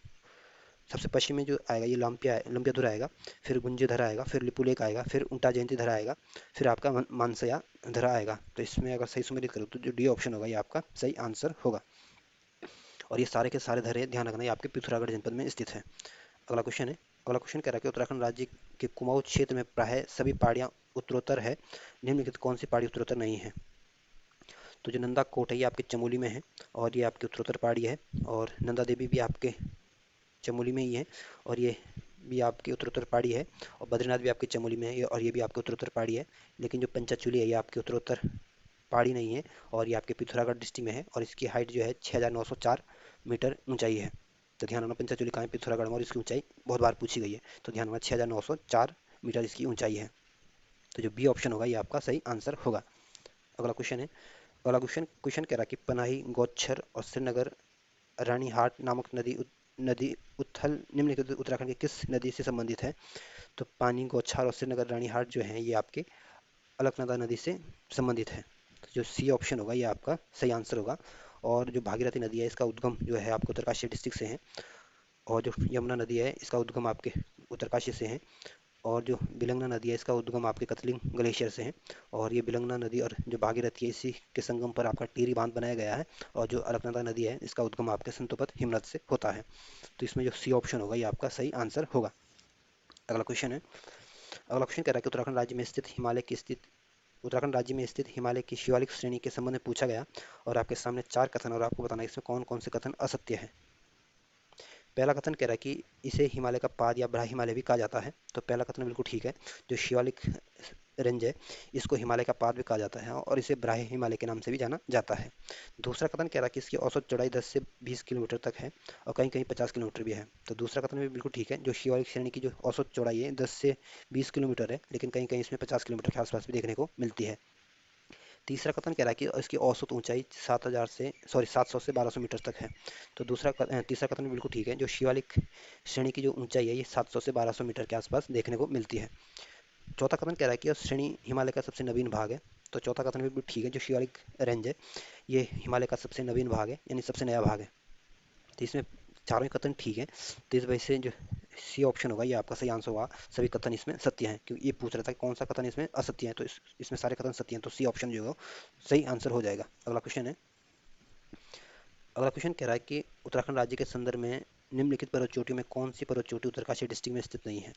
सबसे पश्चिम में जो आएगा ये लंपियाधुर आएगा, फिर गुंजेधरा आएगा, फिर लिपुलेख आएगा, फिर उल्टा जयंती धरा आएगा, फिर आपका मानसया धरा आएगा। तो इसमें अगर सही सुमेलित करो तो जो डी ऑप्शन होगा ये आपका सही आंसर होगा। और ये सारे के सारे धरे, ध्यान रखना, ये आपके पिथौरागढ़ जनपद में स्थित है। अगला क्वेश्चन है। अगला क्वेश्चन कह रहा है कि उत्तराखंड राज्य के कुमाऊं क्षेत्र में प्राय सभी पहाड़ियां उत्तरोत्तर है, निम्नलिखित कौन सी पहाड़ी उत्तरोत्तर नहीं है? तो जो नंदा कोट है ये आपके चमोली में है और ये आपके उत्तरोत्तर पहाड़ी है, और नंदा देवी भी आपके चमोली में ही है और ये भी आपकी उत्तरोत्तर पहाड़ी है, और बद्रीनाथ भी आपके चमोली में है और ये भी आपके उत्तरोत्तर पहाड़ी है। लेकिन जो पंचाचूली है ये आपके उत्तरोत्तर पहाड़ी नहीं है और ये आपके पिथौरागढ़ डिस्ट्रिक्ट में है और इसकी हाइट जो है 6904 मीटर ऊंचाई है। तो ध्यान रखना, पंचाचूली कहाँ है? पिथौरागढ़ में, और इसकी ऊंचाई बहुत बार पूछी गई है, तो ध्यान रखना 6904 मीटर इसकी ऊंचाई है। तो जो बी ऑप्शन होगा ये आपका सही आंसर होगा। अगला क्वेश्चन है। अगला क्वेश्चन क्वेश्चन कह रहा है कि पनाही, गौच्छर और श्रीनगर रानीहाट नामक नदी उथल निम्नलिखित उत्तराखंड की किस नदी से संबंधित है? तो पानी, गौछार और श्रीनगर रानीहाट जो है ये आपके अलकनंदा नदी से संबंधित है। तो जो सी ऑप्शन होगा ये आपका सही आंसर होगा। और जो भागीरथी नदी है इसका उद्गम जो है आपके उत्तरकाशी डिस्ट्रिक्ट से है, और जो यमुना नदी है इसका उद्गम आपके उत्तरकाशी से है, और जो बिलंगना नदी है इसका उद्गम आपके कतलिंग ग्लेशियर से है, और ये बिलंगना नदी और जो भागीरथी है इसी के संगम पर आपका टिहरी बांध बनाया गया है, और जो अलकनंदा नदी है इसका उद्गम आपके संतोपत हिमनद से होता है। तो इसमें जो सी ऑप्शन होगा ये आपका सही आंसर होगा। अगला क्वेश्चन है। अगला क्वेश्चन कह रहा है कि उत्तराखंड राज्य में स्थित हिमालय की शिवालिक श्रेणी के संबंध में पूछा गया, और आपके सामने चार कथन और आपको बताना है इसमें कौन कौन से कथन असत्य है। पहला कथन कह रहा है कि इसे हिमालय का पाद या बड़ा हिमालय भी कहा जाता है। तो पहला कथन बिल्कुल ठीक है। जो शिवालिक रेंज है इसको हिमालय का पाद भी कहा जाता है और इसे ब्राह्य हिमालय के नाम से भी जाना जाता है। दूसरा कथन कह रहा है कि इसकी औसत चौड़ाई 10 से 20 किलोमीटर तक है और कहीं कहीं 50 किलोमीटर भी है। तो दूसरा कथन भी बिल्कुल ठीक है। जो शिवालिक श्रेणी की जो औसत चौड़ाई है 10 से 20 किलोमीटर है, लेकिन कहीं कहीं इसमें 50 किलोमीटर के आसपास भी देखने को मिलती है। तीसरा कथन कह रहा है कि इसकी औसत ऊंचाई 700 से 1200 मीटर तक है। तो तीसरा कथन भी बिल्कुल ठीक है। जो शिवालिक श्रेणी की जो ऊंचाई है ये 700 से 1200 मीटर के आसपास देखने को मिलती है। चौथा कथन कह रहा है कि यह श्रेणी हिमालय का सबसे नवीन भाग है। तो चौथा कथन भी ठीक है। जो शिवालिक रेंज है ये हिमालय का सबसे नवीन भाग है, यानी सबसे नया भाग है। तो इसमें चारों ही कथन ठीक है। तो इस वजह से जो सी ऑप्शन होगा ये आपका सही आंसर होगा। सभी कथन इसमें सत्य हैं, क्योंकि ये पूछ रहा था कि कौन सा कथन इसमें असत्य है, तो इसमें सारे कथन सत्य हैं, तो सी ऑप्शन जो है सही आंसर हो जाएगा। अगला क्वेश्चन है। अगला क्वेश्चन कह रहा है कि उत्तराखंड राज्य के संदर्भ में निम्नलिखित पर्वत चोटियों में कौन सी पर्वत चोटी उत्तरकाशी डिस्ट्रिक्ट में स्थित नहीं है?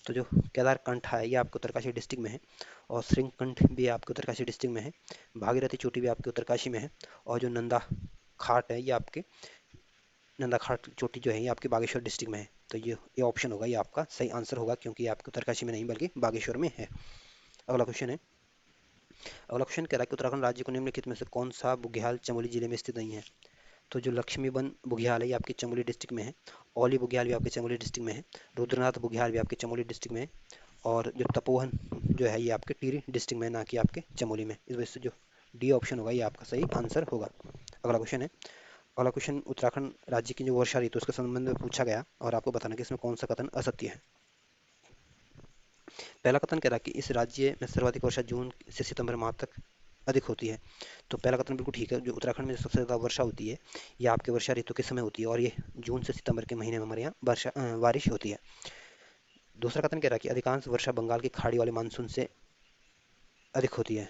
तो जो केदारकंठ है ये आपके उत्तरकाशी डिस्ट्रिक्ट में है, और श्रृंगकंठ भी आपके उत्तरकाशी डिस्ट्रिक्ट में है, भागीरथी चोटी भी आपके उत्तरकाशी में है, और जो नंदा खाट है ये आपके नंदा खाट चोटी जो है ये आपके बागेश्वर डिस्ट्रिक्ट में है। तो ये ऑप्शन होगा ये आपका सही आंसर होगा, क्योंकि ये आपके उत्तरकाशी में नहीं बल्कि बागेश्वर में है। अगला क्वेश्चन है। अगला क्वेश्चन कह रहा है कि उत्तराखंड राज्य को निम्नलिखित में से कौन सा बुग्याल चमोली जिले में स्थित नहीं है? तो जो लक्ष्मीबन बुग्याल है ये आपके चमोली डिस्ट्रिक्ट में है, औली बुग्याल भी आपके चमोली डिस्ट्रिक्ट में है, रुद्रनाथ बुग्याल भी आपके चमोली डिस्ट्रिक्ट में है, और जो तपोवन जो है ये आपके टिहरी डिस्ट्रिक्ट में, ना कि आपके चमोली में। इस वजह से जो डी ऑप्शन होगा ये आपका सही आंसर होगा। अगला क्वेश्चन है। अगला क्वेश्चन उत्तराखंड राज्य की जो वर्षा ऋतु उसके संबंध में पूछा गया, और आपको बताना कि इसमें कौन सा कथन असत्य है। पहला कथन कह रहा है कि इस राज्य में सर्वाधिक वर्षा जून से सितंबर माह तक अधिक होती है। तो पहला कथन बिल्कुल ठीक है। जो उत्तराखंड में सबसे ज़्यादा वर्षा होती है ये आपके वर्षा ऋतु के समय होती है, और ये जून से सितंबर के महीने में हमारे यहाँ बारिश होती है। दूसरा कथन कह रहा है कि अधिकांश वर्षा बंगाल की खाड़ी वाले मानसून से अधिक होती है।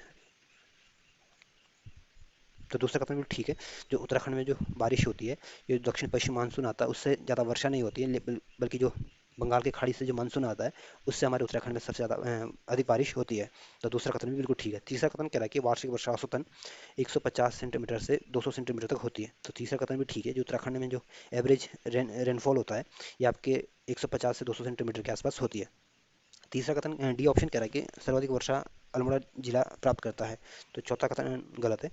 तो दूसरा कथन भी ठीक है। जो उत्तराखंड में जो बारिश होती है, ये दक्षिण पश्चिम मानसून आता है उससे ज़्यादा वर्षा नहीं होती है, बल्कि जो बंगाल की खाड़ी से जो मानसून आता है उससे हमारे उत्तराखंड में सबसे ज़्यादा अधिक बारिश होती है। तो दूसरा कथन भी बिल्कुल ठीक है। तीसरा कथन कह रहा है कि वार्षिक वर्षा औसतन 150 सेंटीमीटर से 200 सेंटीमीटर तक होती है। तो तीसरा कथन भी ठीक है। जो उत्तराखंड में जो एवरेज रेनफॉल होता है ये आपके 150 से 200 सेंटीमीटर के आसपास होती है। तीसरा कथन डी ऑप्शन कह रहा है कि सर्वाधिक वर्षा अल्मोड़ा जिला प्राप्त करता है। तो चौथा कथन गलत है।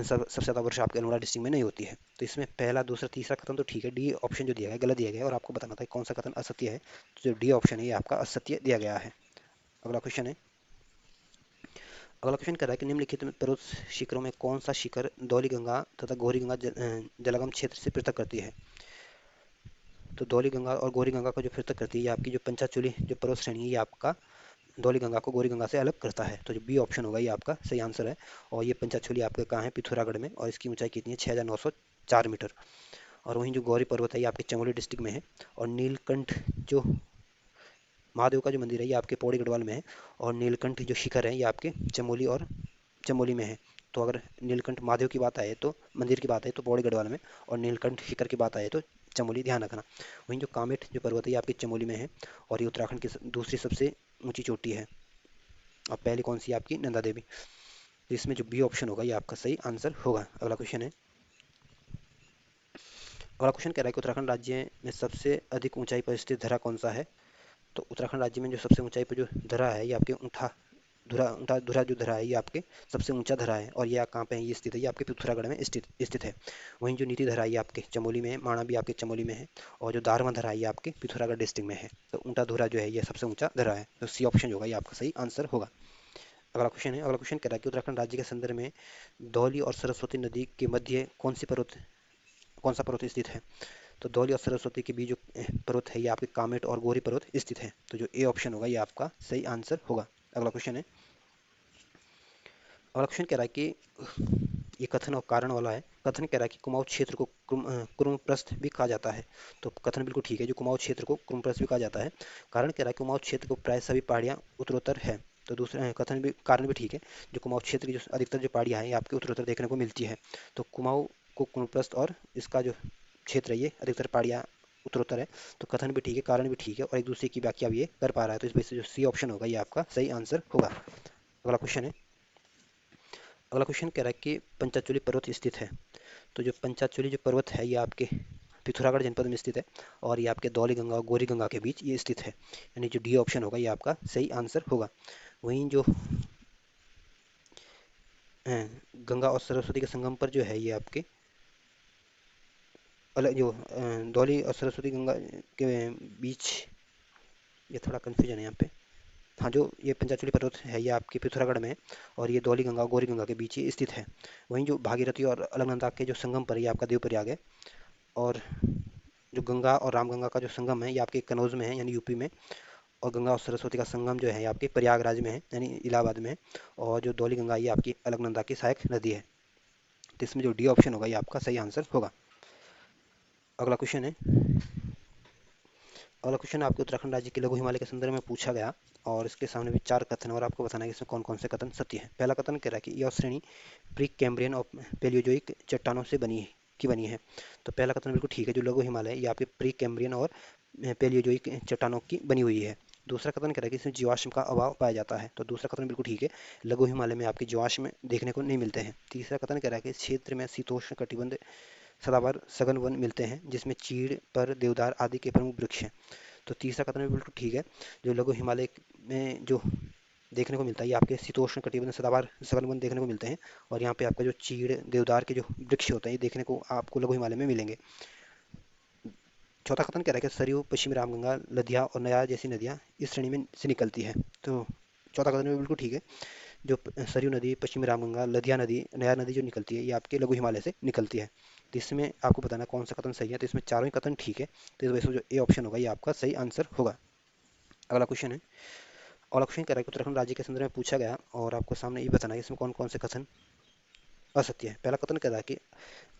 सबसे ज़्यादा वर्षा आपके अल्मोड़ा डिस्ट्रिक्ट में नहीं होती है। तो इसमें पहला, दूसरा, तीसरा कथन तो ठीक है। डी ऑप्शन जो दिया गया है गलत दिया गया है, और आपको बताना था कि कौन सा कथन असत्य है। तो जो डी ऑप्शन है ये आपका असत्य दिया गया है। अगला क्वेश्चन है। अगला क्वेश्चन कर रहा है कि निम्नलिखित में पर्वत शिखरों में कौन सा शिखर धौलीगंगा तथा गौरीगंगा जलागम क्षेत्र से पृथक करती है। तो धौलीगंगा और गौरीगंगा को जो पृथक करती है, ये आपकी जो पंचाचूली जो पर्वत श्रेणी है, ये आपका धौलीगंगा को गौरीगंगा से अलग करता है। तो जो बी ऑप्शन होगा ये आपका सही आंसर है। और ये पंचाचूली आपके कहाँ है, पिथौरागढ़ में, और इसकी ऊंचाई कितनी है, 6,904 मीटर। और वहीं जो गौरी पर्वत है ये आपके चमोली डिस्ट्रिक्ट में है। और नीलकंठ जो महादेव का जो मंदिर है ये आपके पौड़ी गढ़वाल में है। और नीलकंठ जो शिखर है ये आपके चमोली और चमोली में है। तो अगर नीलकंठ महादेव की बात आए तो मंदिर की बात आए तो पौड़ी गढ़वाल में, और नीलकंठ शिखर की बात आए तो चमोली, ध्यान रखना। वहीं जो कामेट जो पर्वत है ये आपके चमोली में है। और ये उत्तराखंड की दूसरी सबसे ऊंची चोटी है। और पहली कौन सी है आपकी, नंदा देवी। तो इसमें जो बी ऑप्शन होगा ये आपका सही आंसर होगा। अगला क्वेश्चन है, अगला क्वेश्चन कह रहा है कि उत्तराखंड राज्य में सबसे अधिक ऊंचाई पर स्थित धरा कौन सा है। तो उत्तराखंड राज्य में जो सबसे ऊंचाई पर जो धरा है ये आपके ऊँटा धुरा ऊँटा धुरा जो धरा है ये आपके सबसे ऊंचा धरा है। और ये कहाँ पे है, ये स्थित है, ये आपके पिथौरागढ़ में स्थित है। वहीं जो नीति धरा है ये आपके चमोली में है, माणा भी आपके चमोली में है। और जो दारवा धरा है ये आपके पिथौरागढ़ डिस्ट्रिक्ट में है। तो ऊँटा धुरा जो है ये सबसे ऊंचा धरा है। तो सी ऑप्शन होगा ये आपका सही आंसर होगा। अगला क्वेश्चन है, अगला क्वेश्चन कह रहा है कि उत्तराखंड राज्य के संदर्भ में धौली और सरस्वती नदी के मध्य कौन सा पर्वत स्थित है। तो धौली और सरस्वती के बीच जो पर्वत है ये आपके कामेट और गौरी पर्वत स्थित है। तो जो ए ऑप्शन होगा ये आपका सही आंसर होगा। अगला क्वेश्चन है, अगला क्वेश्चन कह रहा है कि ये कथन और कारण वाला है। कथन कह रहा है कि कुमाऊं क्षेत्र को कुरुप्रस्थ भी कहा जाता है। तो कथन बिल्कुल ठीक है, जो कुमाऊं क्षेत्र को कुरुप्रस्थ भी कहा जाता है। कारण कह रहा है कि कुमाऊं क्षेत्र को प्राय सभी पहाड़ियां उत्तरोत्तर है। तो दूसरा कथन भी, कारण भी ठीक है। जो कुमाऊं क्षेत्र की जो अधिकतर जो पहाड़ियां हैं ये आपके उत्तरोत्तर देखने को मिलती है। तो कुमाऊं को कुरुप्रस्थ और इसका जो क्षेत्र है ये अधिकतर पहाड़ियां उत्तरोत्तर है। तो कथन भी ठीक है, कारण भी ठीक है, और एक दूसरे की व्याख्या भी ये कर पा रहा है। तो इस वजह से जो सी ऑप्शन होगा ये आपका सही आंसर होगा। अगला क्वेश्चन है, अगला क्वेश्चन कह रहा है कि पंचाचूली पर्वत स्थित है। तो जो पंचाचूली जो पर्वत है ये आपके पिथौरागढ़ जनपद में स्थित है। और ये आपके धौलीगंगा और गौरीगंगा के बीच ये स्थित है। यानी जो डी ऑप्शन होगा ये आपका सही आंसर होगा। वहीं जो गंगा और सरस्वती के संगम पर जो है ये आपके अलग जो धौली और सरस्वती गंगा के बीच, ये थोड़ा कन्फ्यूजन है यहाँ पे। हाँ, जो ये पंचाचूली पर्वत है ये आपके पिथौरागढ़ में है। और ये धौली गंगा और गौरी गंगा के बीच ये स्थित है। वहीं जो भागीरथी और अलकनंदा के जो संगम पर ये आपका देवप्रयाग है। और जो गंगा और रामगंगा का जो संगम है ये आपके कनौज में है, यानी यूपी में। और गंगा और सरस्वती का संगम जो है ये आपके प्रयागराज में है, यानी इलाहाबाद में है। और जो धौली गंगा ये आपकी अलकनंदा की सहायक नदी है। तो इसमें जो डी ऑप्शन होगा ये आपका सही आंसर होगा। अगला क्वेश्चन है, अगला क्वेश्चन आपके उत्तराखंड राज्य के लघु हिमालय के संदर्भ में पूछा गया। और इसके सामने भी 4 कथन और आपको बताना है कि इसमें कौन कौन से कथन सत्य है। पहला कथन कह रहा है कि यह श्रेणी प्री कैम्ब्रियन और पेलियोजोइक चट्टानों से बनी है। तो पहला कथन बिल्कुल ठीक है, जो लघु हिमालय है ये आपके प्री कैम्ब्रियन और पेलियोजोइक चट्टानों की बनी हुई है। दूसरा कथन कह रहा है कि इसमें जीवाश्म का अभाव पाया जाता है। तो दूसरा कथन बिल्कुल ठीक है, लघु हिमालय में आपके जीवाश्म देखने को नहीं मिलते हैं। तीसरा कथन कह रहा है कि इस क्षेत्र में शीतोष्ण कटिबंध सदाबहार सघन वन मिलते हैं, जिसमें चीड़ पर देवदार आदि के प्रमुख वृक्ष हैं। तो तीसरा कथन भी बिल्कुल ठीक है, जो लघु हिमालय में जो देखने को मिलता है ये आपके शीतोष्ण कटिबंध सदाबहार सघन वन देखने को मिलते हैं। और यहाँ पे आपका जो चीड़ देवदार के जो वृक्ष होते हैं ये देखने को आपको लघु हिमालय में मिलेंगे। चौथा कथन कह रहा है कि सरयू, पश्चिमी रामगंगा, लदिया और नयार जैसी नदियाँ इस श्रेणी में से निकलती है। तो चौथा कथन भी बिल्कुल ठीक है, जो सरयू नदी, पश्चिमी रामगंगा, लदिया नदी, नयार नदी जो निकलती है ये आपके लघु हिमालय से निकलती है। तो इसमें आपको बताना कौन सा कथन सही है। तो इसमें चारों ही कथन ठीक है। तो इस वजह से जो ए ऑप्शन होगा ये आपका सही आंसर होगा। अगला क्वेश्चन है, अगला क्वेश्चन कह रहा है कि उत्तराखंड राज्य के संदर्भ में पूछा गया और आपको सामने ये बताना है कि इसमें कौन कौन से कथन असत्य है। पहला कथन कह रहा है कि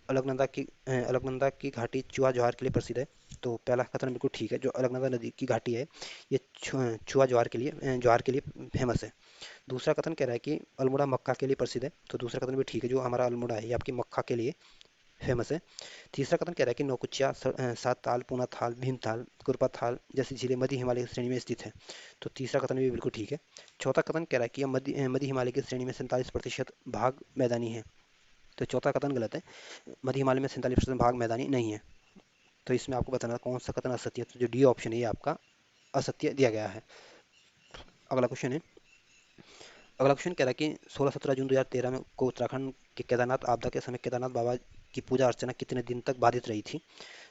अलकनंदा की घाटी चुहा ज्वार के लिए प्रसिद्ध है। तो पहला कथन बिल्कुल ठीक है, जो अलकनंदा नदी की घाटी है ये चुहा ज्वार के लिए फेमस है। दूसरा कथन कह रहा है कि अल्मोड़ा मक्का के लिए प्रसिद्ध है। तो दूसरा कथन भी ठीक है, जो हमारा अल्मोड़ा है ये आपकी मक्का के लिए फेमस है। तीसरा कथन कह रहा है कि नौकुचिया, सात ताल, पूना थाल, भीमताल, कुरपा थाल जैसी झीलें मध्य हिमालय की श्रेणी में स्थित है। तो तीसरा कथन भी बिल्कुल ठीक है। चौथा कथन कह रहा है कि यह मध्य हिमालय की श्रेणी में 47% भाग मैदानी है। तो चौथा कथन गलत है, मध्य हिमालय में 47% भाग मैदानी नहीं है। तो इसमें आपको बताना कौन सा कथन असत्य है। तो जो डी ऑप्शन है ये आपका असत्य दिया गया है। अगला क्वेश्चन है, अगला क्वेश्चन कह रहा है कि 16-17 जून 2013 में को उत्तराखंड के केदारनाथ आपदा के समय केदारनाथ बाबा की पूजा अर्चना कितने दिन तक बाधित रही थी।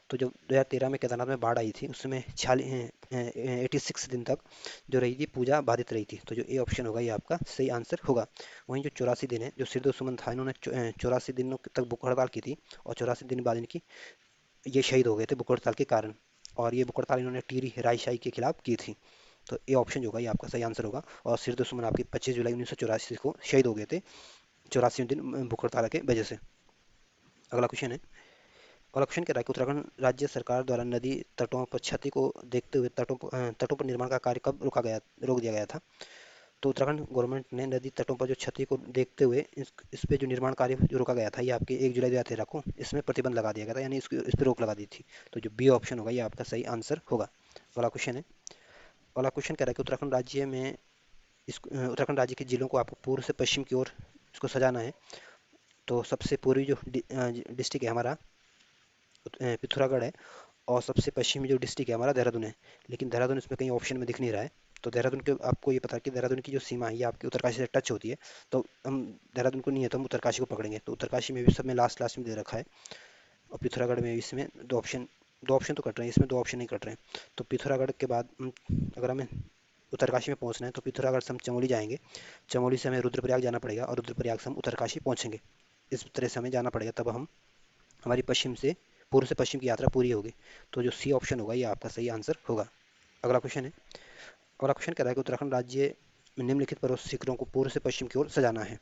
तो जो 2013 में केदारनाथ में बाढ़ आई थी उसमें 86 दिन तक जो रही थी पूजा बाधित रही थी। तो जो ए ऑप्शन होगा ये आपका सही आंसर होगा। वहीं जो 84 दिन है, जो सिद्धू सुमन था इन्होंने 84 दिनों तक भूख हड़ताल की थी, और 84 दिन बाद इनकी ये शहीद हो गए थे भूख हड़ताल के कारण। और ये भूख हड़ताल इन्होंने टिहरी रायशाही के खिलाफ की थी। तो ए ऑप्शन जो होगा ये आपका सही आंसर होगा। और सिर दुश्मन आपके 25 जुलाई 1984 को शहीद हो गए थे 84 दिन भूख हड़ताल के वजह से। अगला क्वेश्चन है। अगला क्वेश्चन कह रहा है कि उत्तराखंड राज्य सरकार द्वारा नदी तटों पर क्षति को देखते हुए तटों पर निर्माण का कार्य कब रोक दिया गया था। तो उत्तराखंड गवर्नमेंट ने नदी तटों पर जो क्षति को देखते हुए इस पे जो निर्माण कार्य जो रोका गया था, ये आपके 1 जुलाई 2013 को इसमें प्रतिबंध लगा दिया गया था, यानी इस पर रोक लगा दी थी। तो जो बी ऑप्शन होगा ये आपका सही आंसर होगा। अगला क्वेश्चन है। अगला क्वेश्चन कह रहा है कि उत्तराखंड राज्य के जिलों को आपको पूर्व से पश्चिम की ओर इसको सजाना है। तो सबसे पूर्वी जो डिस्ट्रिक्ट है हमारा पिथौरागढ़ है, और सबसे पश्चिमी जो डिस्ट्रिक्ट है हमारा देहरादून है। लेकिन देहरादून इसमें कहीं ऑप्शन में दिख नहीं रहा है। तो देहरादून के आपको ये पता है कि देहरादून की जो सीमा है ये आपकी उत्तरकाशी से टच होती है। तो हम देहरादून को नहीं है तो हम उत्तरकाशी को पकड़ेंगे। तो उत्तरकाशी में भी सब में लास्ट लास्ट में दे रखा है, और पिथौरागढ़ में भी इसमें दो ऑप्शन तो कट रहे हैं, इसमें 2 ऑप्शन नहीं कट रहे हैं। तो पिथौरागढ़ के बाद अगर हमें उत्तरकाशी में पहुंचना है तो पिथौरागढ़ से हम चमोली जाएंगे। चमोली से हमें रुद्रप्रयाग जाना पड़ेगा, और रुद्रप्रयाग से हम उत्तरकाशी पहुंचेंगे। इस तरह से हमें जाना पड़ेगा, तब हम हमारी पूर्व से पश्चिम की यात्रा पूरी होगी। तो जो सी ऑप्शन होगा ये आपका सही आंसर होगा। अगला क्वेश्चन है। अगला क्वेश्चन कह रहा है कि उत्तराखंड राज्य में निम्नलिखित पर्वत शिखरों को पूर्व से पश्चिम की ओर सजाना है।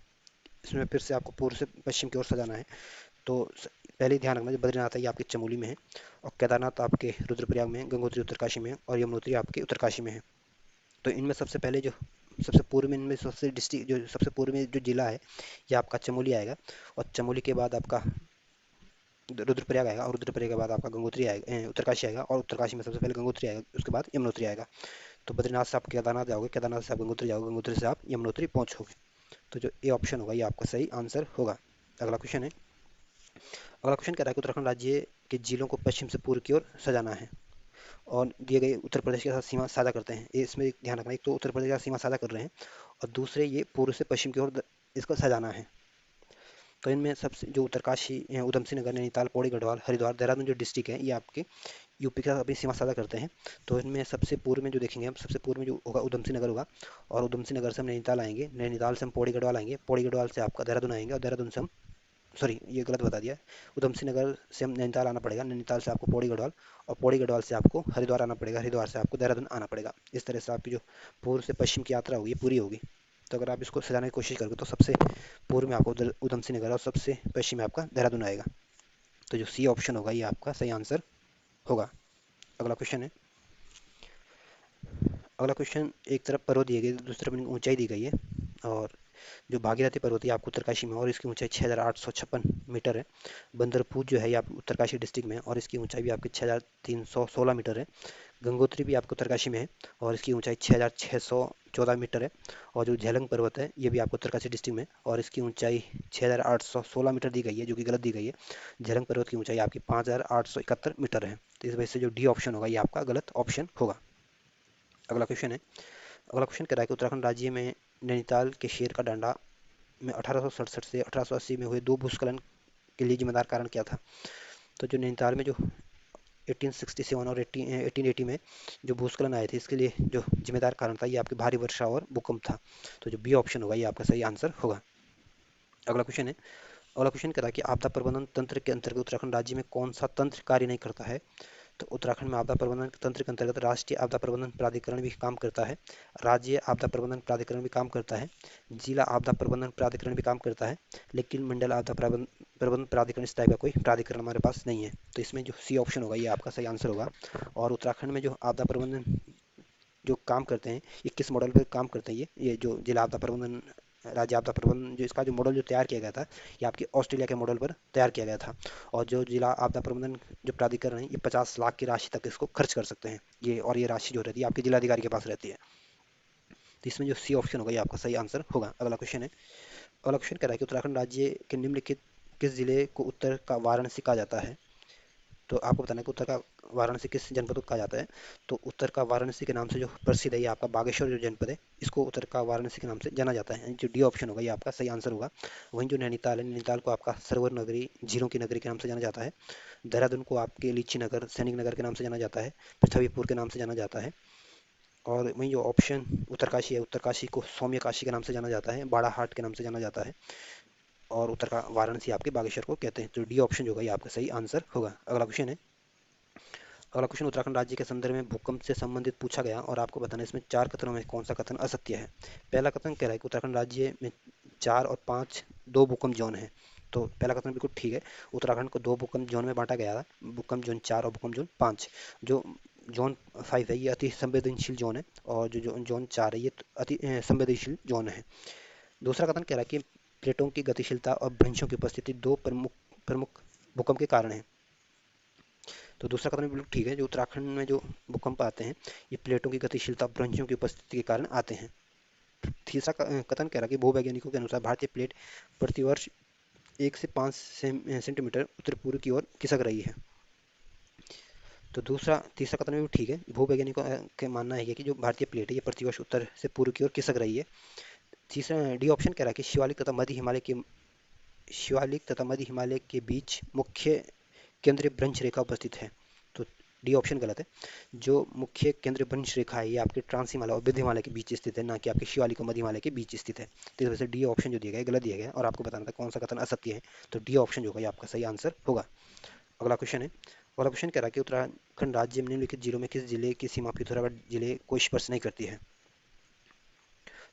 इसमें फिर से आपको पूर्व से पश्चिम की ओर सजाना है। तो पहले ही ध्यान रखना, जो बद्रीनाथ है ये आपके चमोली में है, और केदारनाथ आपके रुद्रप्रयाग में है, गंगोत्री उत्तरकाशी में है, और यमुनोत्री आपके उत्तरकाशी में है। तो इनमें सबसे पहले जो सबसे पूर्व में इनमें सबसे डिस्ट्रिक्ट जो सबसे पूर्व में जो जिला है ये आपका चमोली आएगा। और चमोली के बाद आपका रुद्रप्रयाग आएगा, और रुद्रप्रयाग के बाद आपका गंगोत्री आएगा, उत्तरकाशी आएगा, और उत्तरकाशी में सबसे पहले गंगोत्री आएगा, उसके बाद यमुनोत्री आएगा। तो बद्रीनाथ से आप केदारनाथ जाओगे, केदारनाथ से आप गंगोत्री जाओगे, गंगोत्री से आप यमुनोत्री पहुंचोगे। तो जो ए ऑप्शन होगा ये आपका सही आंसर होगा। अगला क्वेश्चन है। अगला क्वेश्चन कह रहा है कि उत्तराखंड राज्य के जिलों को पश्चिम से पूर्व की ओर सजाना है, और दिए गए उत्तर प्रदेश के साथ सीमा साझा करते हैं। ये इसमें ध्यान रखना, एक तो उत्तर प्रदेश के साथ सीमा साझा कर रहे हैं, और दूसरे ये पूर्व से पश्चिम की ओर इसको सजाना है। तो इनमें सबसे जो उत्तरकाशी, उधम सिंह नगर, नैनीताल, पौड़ी गढ़वाल, हरिद्वार, देहरादून जो डिस्ट्रिक्ट है ये आपके यूपी के साथ अपनी सीमा साझा करते हैं। तो इनमें सबसे पूर्व में जो देखेंगे हम, सबसे पूर्व में जो होगा उधम सिंह नगर होगा, और उधम सिंह नगर से हम नैनीताल आएंगे, नैनीताल से हम पौड़ी गढ़वाल आएंगे, पौड़ी गढ़वाल से आपका देहरादून आएंगे, और देहरादून से हम, सॉरी ये गलत बता दिया, उधम सिंह नगर से हम नैनीताल आना पड़ेगा, नैनीताल से आपको पौड़ी गढ़वाल, और पौड़ी गढ़वाल से आपको हरिद्वार आना पड़ेगा, हरिद्वार से आपको देहरादून आना पड़ेगा। इस तरह से आपकी जो पूर्व से पश्चिम की यात्रा होगी पूरी होगी। तो अगर आप इसको सजाने की कोशिश करोगे तो सबसे पूर्व में आपको उधम सिंह नगर, और सबसे पश्चिम में आपका देहरादून आएगा। तो जो सी ऑप्शन होगा ये आपका सही आंसर होगा। अगला क्वेश्चन है। अगला क्वेश्चन, एक तरफ पर्वत दिए गए, दूसरी तरफ इनकी ऊंचाई दी गई है। और जो भागीरथी पर्वत है आपको उत्तरकाशी में, और इसकी ऊंचाई 6,856 मीटर है। बंदरपूर जो है ये आप उत्तरकाशी डिस्ट्रिक्ट में है, और इसकी ऊंचाई भी आपकी 6,316 मीटर है। गंगोत्री भी आपको उत्तरकाशी में है, और इसकी ऊंचाई 6,614 मीटर है। और जो झेलम पर्वत है ये भी आपको उत्तरकाशी डिस्ट्रिक्ट में है, और इसकी ऊंचाई 6,816 मीटर दी गई है, जो कि गलत दी गई है। झेलम पर्वत की ऊंचाई आपकी 5,871 मीटर है। तो इस वजह से जो डी ऑप्शन होगा ये आपका गलत ऑप्शन होगा। अगला क्वेश्चन है। अगला क्वेश्चन कह रहा है कि उत्तराखंड राज्य में नैनीताल के शेर का डांडा में 1867 से 1880 में हुए 2 भूस्खलन के लिए जिम्मेदार कारण क्या था। तो जो नैनीताल में जो 1867 और 1880 में जो भूस्खलन आए थे, इसके लिए जो जिम्मेदार कारण था ये आपकी भारी वर्षा और भूकंप था। तो जो बी ऑप्शन होगा ये आपका सही आंसर होगा। अगला क्वेश्चन है। अगला क्वेश्चन कह रहा है कि आपदा प्रबंधन तंत्र के अंतर्गत उत्तराखंड राज्य में कौन सा तंत्र कार्य नहीं करता है। तो उत्तराखंड में आपदा प्रबंधन तंत्र के अंतर्गत राष्ट्रीय आपदा प्रबंधन प्राधिकरण भी काम करता है, राज्य आपदा प्रबंधन प्राधिकरण भी काम करता है, जिला आपदा प्रबंधन प्राधिकरण भी काम करता है, लेकिन मंडल आपदा प्रबंधन प्राधिकरण इस टाइप का कोई प्राधिकरण हमारे पास नहीं है। तो इसमें जो सी ऑप्शन होगा ये आपका सही आंसर होगा। और उत्तराखंड में जो आपदा प्रबंधन जो काम करते हैं ये किस मॉडल पर काम करते हैं, ये जो जिला आपदा प्रबंधन, राज्य आपदा प्रबंधन, जो इसका जो मॉडल जो तैयार किया गया था ये आपके ऑस्ट्रेलिया के मॉडल पर तैयार किया गया था। और जो जिला आपदा प्रबंधन जो प्राधिकरण है ये 50 लाख की राशि तक इसको खर्च कर सकते हैं ये, और ये राशि जो रहती है आपके जिलाधिकारी के पास रहती है। तो इसमें जो सी ऑप्शन होगा ये आपका सही आंसर होगा। अगला क्वेश्चन है। अगला क्वेश्चन कह रहा है कि उत्तराखंड राज्य के निम्नलिखित किस जिले को उत्तर का वाराणसी कहा जाता है। तो आपको बताना है कि उत्तर का वाराणसी किस जनपद को कहा जाता है। तो उत्तर का वाराणसी के नाम से जो प्रसिद्ध है ये आपका बागेश्वर जो जनपद है, इसको उत्तर का वाराणसी के नाम से जाना जाता है, यानी जो डी ऑप्शन होगा ये आपका सही आंसर होगा। वहीं जो नैनीताल है, नैनीताल को आपका सरोवर नगरी, झीलों की नगरी के नाम से जाना जाता है। देहरादून को आपके लीची नगर, सैनिक नगर के नाम से जाना जाता है। पृथ्वीपुर के नाम से जाना जाता है। और वहीं जो ऑप्शन उत्तरकाशी है, उत्तरकाशी को सौम्य काशी के नाम से जाना जाता है, बाड़ाहाट के नाम से जाना जाता है। और उत्तर का वाराणसी आपके बागेश्वर को कहते हैं। तो डी ऑप्शन जो होगा ये आपका सही आंसर होगा। अगला क्वेश्चन है, अगला क्वेश्चन उत्तराखंड राज्य के संदर्भ में भूकंप से संबंधित पूछा गया और आपको बताना है इसमें चार कथनों में कौन सा कथन असत्य है। पहला कथन कह रहा है कि उत्तराखंड राज्य में 4 और 5 दो भूकंप जोन है। तो पहला कथन बिल्कुल ठीक है। उत्तराखंड को दो भूकंप जोन में बांटा गया था, भूकंप जोन 4 और भूकंप जोन 5। जो जोन 5 है ये अति संवेदनशील जोन है, और जो जोन 4 है ये अति संवेदनशील जोन है। दूसरा कथन कह रहा है कि प्लेटों की गतिशीलता और भ्रंशों की उपस्थिति दो प्रमुख प्रमुख भूकंप के कारण है। तो दूसरा कथन भी बिल्कुल ठीक है। जो उत्तराखंड में जो भूकंप आते हैं ये प्लेटों की गतिशीलता और भ्रंशों की उपस्थिति के कारण आते हैं। तीसरा कथन कह रहा है कि भूवैज्ञानिकों के अनुसार भारतीय प्लेट प्रतिवर्ष 1 से 5 सेंटीमीटर उत्तर पूर्व की ओर खिसक रही है। तो तीसरा कथन भी ठीक है। भूवैज्ञानिकों का मानना है कि जो भारतीय प्लेट है ये प्रतिवर्ष उत्तर से पूर्व की ओर खिसक रही है। तीसरा डी ऑप्शन कह रहा है कि शिवालिक तथा मध्य हिमालय के बीच मुख्य केंद्रीय भ्रंश रेखा उपस्थित है। तो डी ऑप्शन गलत है। जो मुख्य केंद्रीय भ्रंश रेखा है ये आपके ट्रांस हिमालय और विंध्य हिमालय के बीच स्थित है, ना कि आपके शिवालिक और मध्य हिमालय के बीच स्थित है। तो इस वजह से डी ऑप्शन जो दिया गया है गलत दिया गया है, और आपको बताना था कौन सा कथन असत्य है। तो डी ऑप्शन जो होगा ये आपका सही आंसर होगा। अगला क्वेश्चन है, अगला क्वेश्चन कह रहा है कि उत्तराखंड राज्य में निम्नलिखित जिलों में किस जिले की सीमा पिथौरागढ़ जिले को स्पर्श नहीं करती है।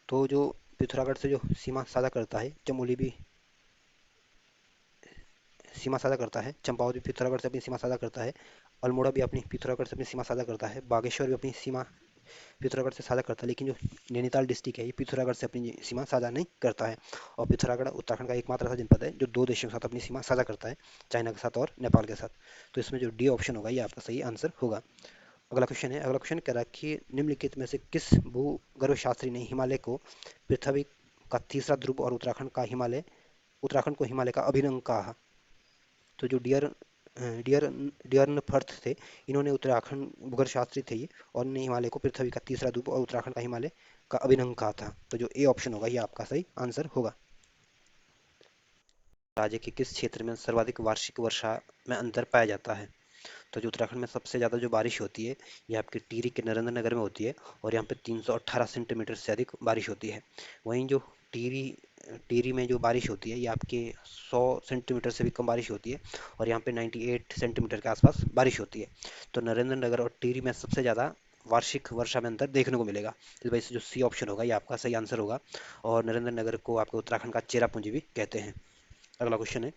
तो जो पिथौरागढ़ से जो सीमा साझा करता है, चमोली भी सीमा साझा करता है, चंपावत भी पिथौरागढ़ से अपनी सीमा साझा करता है, अल्मोड़ा भी अपनी पिथौरागढ़ से अपनी सीमा साझा करता है, बागेश्वर भी अपनी सीमा पिथौरागढ़ से साझा करता है। लेकिन जो नैनीताल डिस्ट्रिक्ट है ये पिथौरागढ़ से अपनी सीमा साझा नहीं करता है। और पिथौरागढ़ उत्तराखंड का एकमात्र ऐसा जनपद है जो दो देशों के साथ अपनी सीमा साझा करता है, चाइना के साथ और नेपाल के साथ। तो इसमें जो डी ऑप्शन होगा ये आपका सही आंसर होगा। अगला क्वेश्चन है, अगला क्वेश्चन कह रहा है कि निम्नलिखित में से किस भूगर्भ शास्त्री ने हिमालय को पृथ्वी का तीसरा ध्रुव और उत्तराखंड को हिमालय का अभिन्न कहा। तो जो डियर डियरनफर्थ थे, इन्होंने उत्तराखंड भूगर्भ शास्त्री थे ये, और इन्होंने हिमालय को पृथ्वी का तीसरा ध्रुव और उत्तराखंड का हिमालय का अभिन्न कहा था। तो जो ए ऑप्शन होगा ये आपका सही आंसर होगा। राज्य के किस क्षेत्र में सर्वाधिक वार्षिक वर्षा में अंतर पाया जाता है। तो जो उत्तराखंड में सबसे ज़्यादा जो बारिश होती है ये आपके टिहरी के नरेंद्र नगर में होती है, और यहाँ पे 318 सेंटीमीटर से अधिक बारिश होती है। वहीं जो टिहरी टिहरी में जो बारिश होती है ये आपके 100 सेंटीमीटर से भी कम बारिश होती है, और यहाँ पे 98 सेंटीमीटर के आसपास बारिश होती है। तो नरेंद्र नगर और टिहरी में सबसे ज़्यादा वार्षिक वर्षा में अंतर देखने को मिलेगा। इस वजह से जो सी ऑप्शन होगा ये आपका सही आंसर होगा। और नरेंद्र नगर को आपके उत्तराखंड का चेरापूंजी भी कहते हैं। अगला क्वेश्चन है,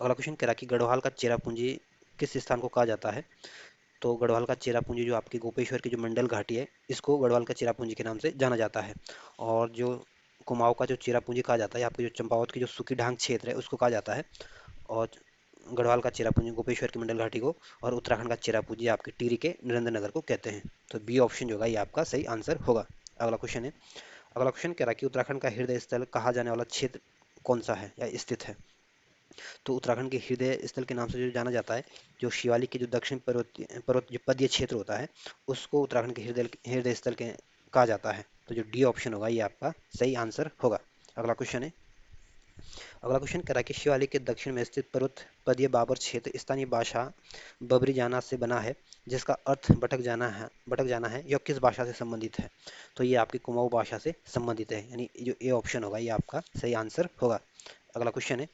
अगला क्वेश्चन कह रहा है कि गढ़वाल का चेरापूंजी किस स्थान को कहा जाता है। तो गढ़वाल का चेरापूंजी जो आपकी गोपेश्वर की जो मंडल घाटी है इसको गढ़वाल का चेरापूंजी के नाम से जाना जाता है। और जो कुमाऊं का जो चेरापूंजी कहा जाता है, आपके जो चंपावत की जो सुकी ढांग क्षेत्र है उसको कहा जाता है। और गढ़वाल का चेरापूंजी गोपेश्वर की मंडल घाटी को, और उत्तराखंड का चेरापूंजी आपके टिहरी के नरेंद्र नगर को कहते हैं। तो बी ऑप्शन जो होगा ये आपका सही आंसर होगा। अगला क्वेश्चन है, अगला क्वेश्चन कह रहा है कि उत्तराखंड का हृदय स्थल कहा जाने वाला क्षेत्र कौन सा है या स्थित है। तो उत्तराखंड के हृदय स्थल के नाम से जो जाना जाता है, जो शिवालिक के जो दक्षिण पर्वत जो पदीय क्षेत्र होता है उसको उत्तराखंड के हृदय स्थल के कहा जाता है। तो जो डी ऑप्शन होगा ये आपका सही आंसर होगा। अगला क्वेश्चन है, अगला क्वेश्चन कह रहा है कि शिवालिक के दक्षिण में स्थित पर्वत पदीय बाबर क्षेत्र स्थानीय भाषा बबरी जाना से बना है, जिसका अर्थ भटक जाना है। यह किस भाषा से संबंधित है। तो ये आपकी कुमाऊं भाषा से संबंधित है, यानी जो ए ऑप्शन होगा ये आपका सही आंसर होगा। अगला क्वेश्चन है,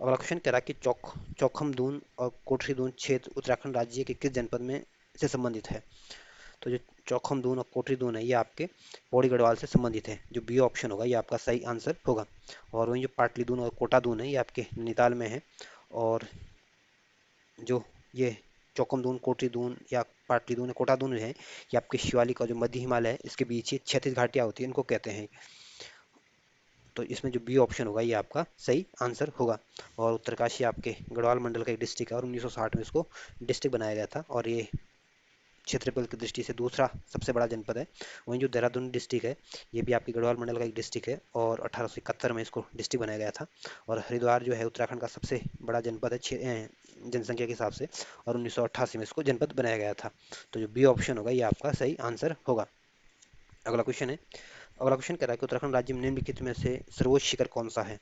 अगला क्वेश्चन कह रहा है कि चौखमदून और कोठरीदून क्षेत्र उत्तराखंड राज्य के किस जनपद में से संबंधित है। तो जो चौखमदून और कोठरीदून है ये आपके पौड़ी गढ़वाल से संबंधित है। जो बी ऑप्शन होगा ये आपका सही आंसर होगा। और वहीं जो पाटलीदून और कोटादून है ये आपके नैनीताल में है। और जो ये चौखमदून कोटरीदून या पाटलीदून कोटादून है ये आपके शिवालिक और जो मध्य हिमालय है इसके बीच ये 36 घाटियां होती है, इनको कहते हैं। तो इसमें जो बी ऑप्शन होगा ये आपका सही आंसर होगा। और उत्तरकाशी आपके गढ़वाल मंडल का एक डिस्ट्रिक्ट है, और 1960 में इसको डिस्ट्रिक्ट बनाया गया था, और ये क्षेत्रफल की दृष्टि से दूसरा सबसे बड़ा जनपद है। वहीं जो देहरादून डिस्ट्रिक्ट है, ये भी आपके गढ़वाल मंडल का एक डिस्ट्रिक्ट है और 1871 में इसको डिस्ट्रिक्ट बनाया गया था। और हरिद्वार जो है उत्तराखंड का सबसे बड़ा जनपद है जनसंख्या के हिसाब से, और 1988 में इसको जनपद बनाया गया था। तो जो बी ऑप्शन होगा ये आपका सही आंसर होगा। अगला क्वेश्चन है। अगला क्वेश्चन कह रहा है कि उत्तराखंड राज्य में निम्नलिखित में से सर्वोच्च शिखर कौन सा है।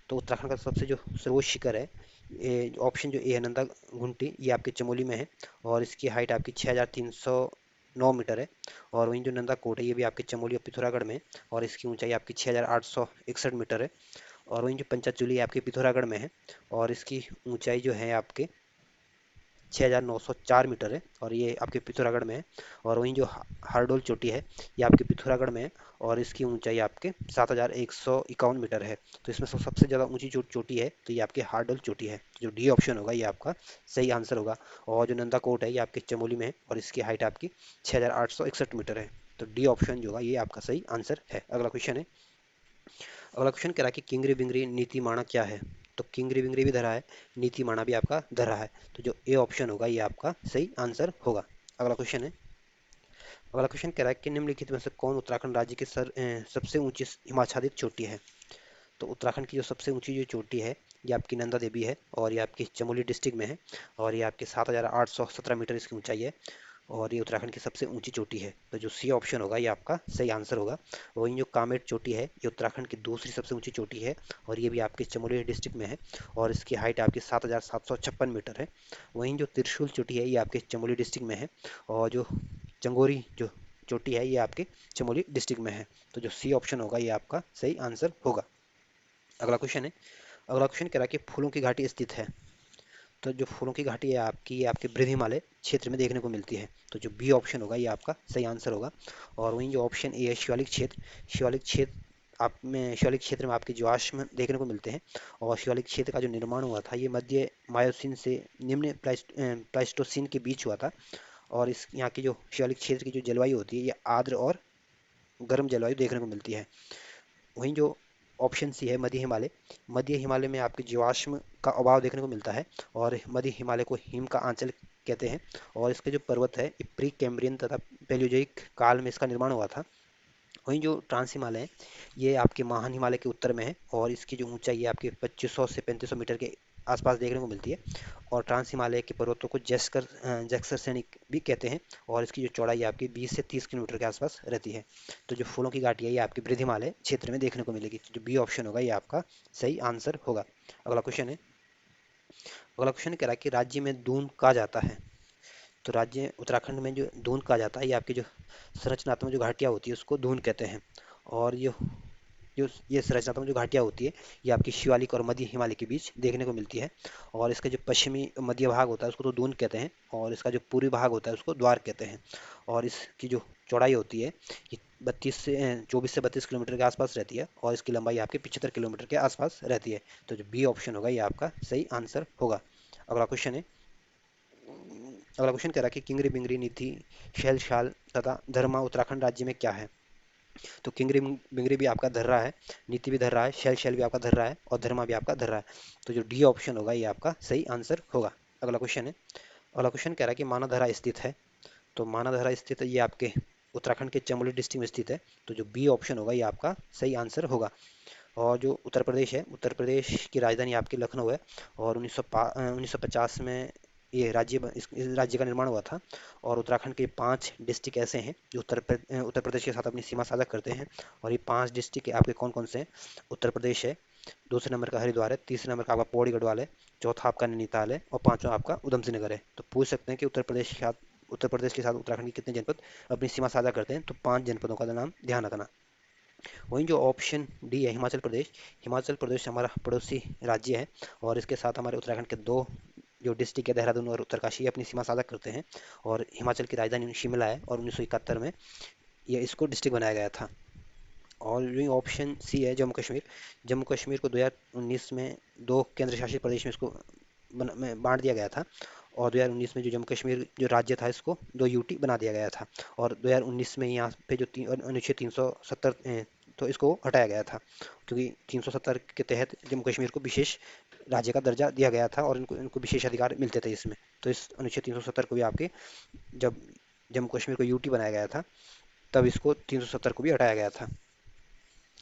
तो उत्तराखंड का सबसे जो सर्वोच्च शिखर है, ये ऑप्शन जो ए है नंदा घुंटी, ये आपके चमोली में है और इसकी हाइट आपकी 6309 मीटर है। और वहीं जो नंदा कोट है, ये भी आपके चमोली और पिथौरागढ़ में है और इसकी ऊंचाई आपकी 6861 मीटर है। और वहीं जो पंचाचूली है आपके पिथौरागढ़ में है और इसकी ऊंचाई जो है आपके 6904 मीटर है और ये आपके पिथौरागढ़ में है। और वहीं जो हारडोल चोटी है, ये आपके पिथौरागढ़ में है और इसकी ऊंचाई आपके 7151 मीटर है। तो इसमें सबसे ज़्यादा ऊंची जो चोटी है तो ये आपके हारडोल चोटी है। जो डी ऑप्शन होगा ये आपका सही आंसर होगा। और जो नंदा कोट है ये आपके चमोली में है और इसकी हाइट आपकी 6861 मीटर है। तो डी ऑप्शन जो होगा ये आपका सही आंसर है। अगला क्वेश्चन है। अगला क्वेश्चन कह रहा है कि किंगरी बिंगरी नीतिमाणा क्या है। तो किंगरी बिंगरी भी धरा है, नीतिमाणा भी आपका धरा है। तो जो ए ऑप्शन होगा ये आपका सही आंसर होगा। अगला क्वेश्चन है। अगला क्वेश्चन कह रहा है कि निम्नलिखित में से कौन उत्तराखंड राज्य की सबसे ऊंची हिमाच्छादित चोटी है। तो उत्तराखंड की जो सबसे ऊंची जो चोटी है ये आपकी नंदा देवी है और ये आपकी चमोली डिस्ट्रिक्ट में है और ये आपके 7817 मीटर इसकी ऊंचाई है और ये उत्तराखंड की सबसे ऊंची चोटी है। तो जो सी ऑप्शन होगा ये आपका सही आंसर होगा। वहीं जो कामेट चोटी है ये उत्तराखंड की दूसरी सबसे ऊंची चोटी है और ये भी आपके चमोली डिस्ट्रिक्ट में है और इसकी हाइट आपकी 7756 मीटर है। वहीं जो त्रिशूल चोटी है ये आपके चमोली डिस्ट्रिक्ट में है और जो जंगोरी जो चोटी है ये आपके चमोली डिस्ट्रिक्ट में है। तो जो सी ऑप्शन होगा ये आपका सही आंसर होगा। अगला क्वेश्चन है। अगला क्वेश्चन कह रहा है कि फूलों की घाटी स्थित है। तो जो फूलों की घाटी है आपकी, ये आपके बृहद हिमालय क्षेत्र में देखने को मिलती है। तो जो बी ऑप्शन होगा ये आपका सही आंसर होगा। और वहीं जो ऑप्शन ए है शिवालिक क्षेत्र, शिवालिक क्षेत्र आप में शिवालिक क्षेत्र में आपके जीवाश्म देखने को मिलते हैं और शिवालिक क्षेत्र का जो निर्माण हुआ था ये मध्य मायोसीन से निम्न प्लाइस्टोसीन के बीच हुआ था। और इस यहाँ की जो शिवालिक क्षेत्र की जो जलवायु होती है ये आर्द्र और गर्म जलवायु देखने को मिलती है। वहीं जो ऑप्शन सी है मध्य हिमालय, मध्य हिमालय में आपके जीवाश्म का अभाव देखने को मिलता है और मध्य हिमालय को हिम का आंचल कहते हैं। और इसके जो पर्वत है ये प्री कैम्ब्रियन तथा पैलियोजोइक काल में इसका निर्माण हुआ था। वहीं जो ट्रांस हिमालय है ये आपके महान हिमालय के उत्तर में है और इसकी जो ऊंचाई है आपके 2500 से 3500 मीटर के आसपास देखने को मिलती है। और ट्रांस हिमालय के पर्वतों को जैक्सर श्रेणी भी कहते हैं और इसकी जो चौड़ाई आपकी 20 से 30 किलोमीटर के आसपास रहती है। तो जो फूलों की घाटी है ये आपकी बृहद हिमालय क्षेत्र में देखने को मिलेगी। तो जो बी ऑप्शन होगा ये आपका सही आंसर होगा। अगला क्वेश्चन है। अगला क्वेश्चन कह रहा है कि राज्य में दून कहा जाता है। तो राज्य उत्तराखंड में जो दून कहा जाता है ये आपकी जो संरचनात्मक जो घाटियाँ होती है उसको दून कहते हैं। और ये संरचनात्मक जो घाटियाँ होती है ये आपकी शिवालिक और मध्य हिमालय के बीच देखने को मिलती है। और इसका जो पश्चिमी मध्य भाग होता है उसको तो दून कहते हैं और इसका जो पूर्वी भाग होता है उसको द्वार कहते हैं। और इसकी जो चौड़ाई होती है ये 24 से 32 किलोमीटर के आसपास रहती है और इसकी लंबाई आपके 75 किलोमीटर के आसपास रहती है। तो जो बी ऑप्शन होगा ये आपका सही आंसर होगा। अगला क्वेश्चन है। अगला क्वेश्चन कह रहा है कि किंगरी बिंगरी नीति शैल शाल तथा धर्मा उत्तराखंड राज्य में क्या है। तो किंगरी बिंगरी भी आपका धर रहा है, नीति भी धर रहा है, शैल शैल भी आपका धर रहा है और धर्मा भी आपका धर रहा है। तो जो डी ऑप्शन होगा ये आपका सही आंसर होगा। अगला क्वेश्चन है। अगला क्वेश्चन कह रहा है कि मानाधरा स्थित है। तो मानाधरा स्थित है ये आपके उत्तराखंड के चमोली डिस्ट्रिक्ट में स्थित है। तो जो बी ऑप्शन होगा ये आपका सही आंसर होगा। और जो उत्तर प्रदेश है, उत्तर प्रदेश की राजधानी आपकी लखनऊ है और 1950 में ये इस राज्य का निर्माण हुआ था। और उत्तराखंड के 5 डिस्ट्रिक्ट ऐसे हैं जो उत्तर प्रदेश के साथ अपनी सीमा साझा करते हैं। और ये 5 डिस्ट्रिक्ट आपके कौन कौन से हैं। उत्तर प्रदेश है, दूसरे नंबर का हरिद्वार है, तीसरे नंबर का आपका पौड़ी गढ़वाल है, चौथा आपका नैनीताल है और पांचवा आपका उधम सिंह नगर है। तो पूछ सकते हैं कि उत्तर प्रदेश के साथ उत्तराखंड के कितने जनपद अपनी सीमा साझा करते हैं। तो 5 जनपदों का नाम ध्यान रखना। वहीं जो ऑप्शन डी है हिमाचल प्रदेश, हिमाचल प्रदेश हमारा पड़ोसी राज्य है और इसके साथ हमारे उत्तराखंड के दो जो डिस्ट्रिक्ट है देहरादून और उत्तरकाशी अपनी सीमा साझा करते हैं। और हिमाचल की राजधानी शिमला है और 1971 में यह इसको डिस्ट्रिक्ट बनाया गया था। और जो ऑप्शन सी है जम्मू कश्मीर, जम्मू कश्मीर को 2019 में दो केंद्र शासित प्रदेश में इसको बांट दिया गया था। और 2019 में जो जम्मू कश्मीर जो राज्य था इसको 2 यूटी बना दिया गया था। और 2019 में यहाँ पे जो अनुच्छेद 370 तो इसको हटाया गया था क्योंकि 370 के तहत जम्मू कश्मीर को विशेष राज्य का दर्जा दिया गया था और इनको इनको विशेष अधिकार मिलते थे इसमें। तो इस अनुच्छेद 370 को भी आपके जब जम्मू कश्मीर को यूटी बनाया गया था, तब इसको 370 को भी हटाया गया था।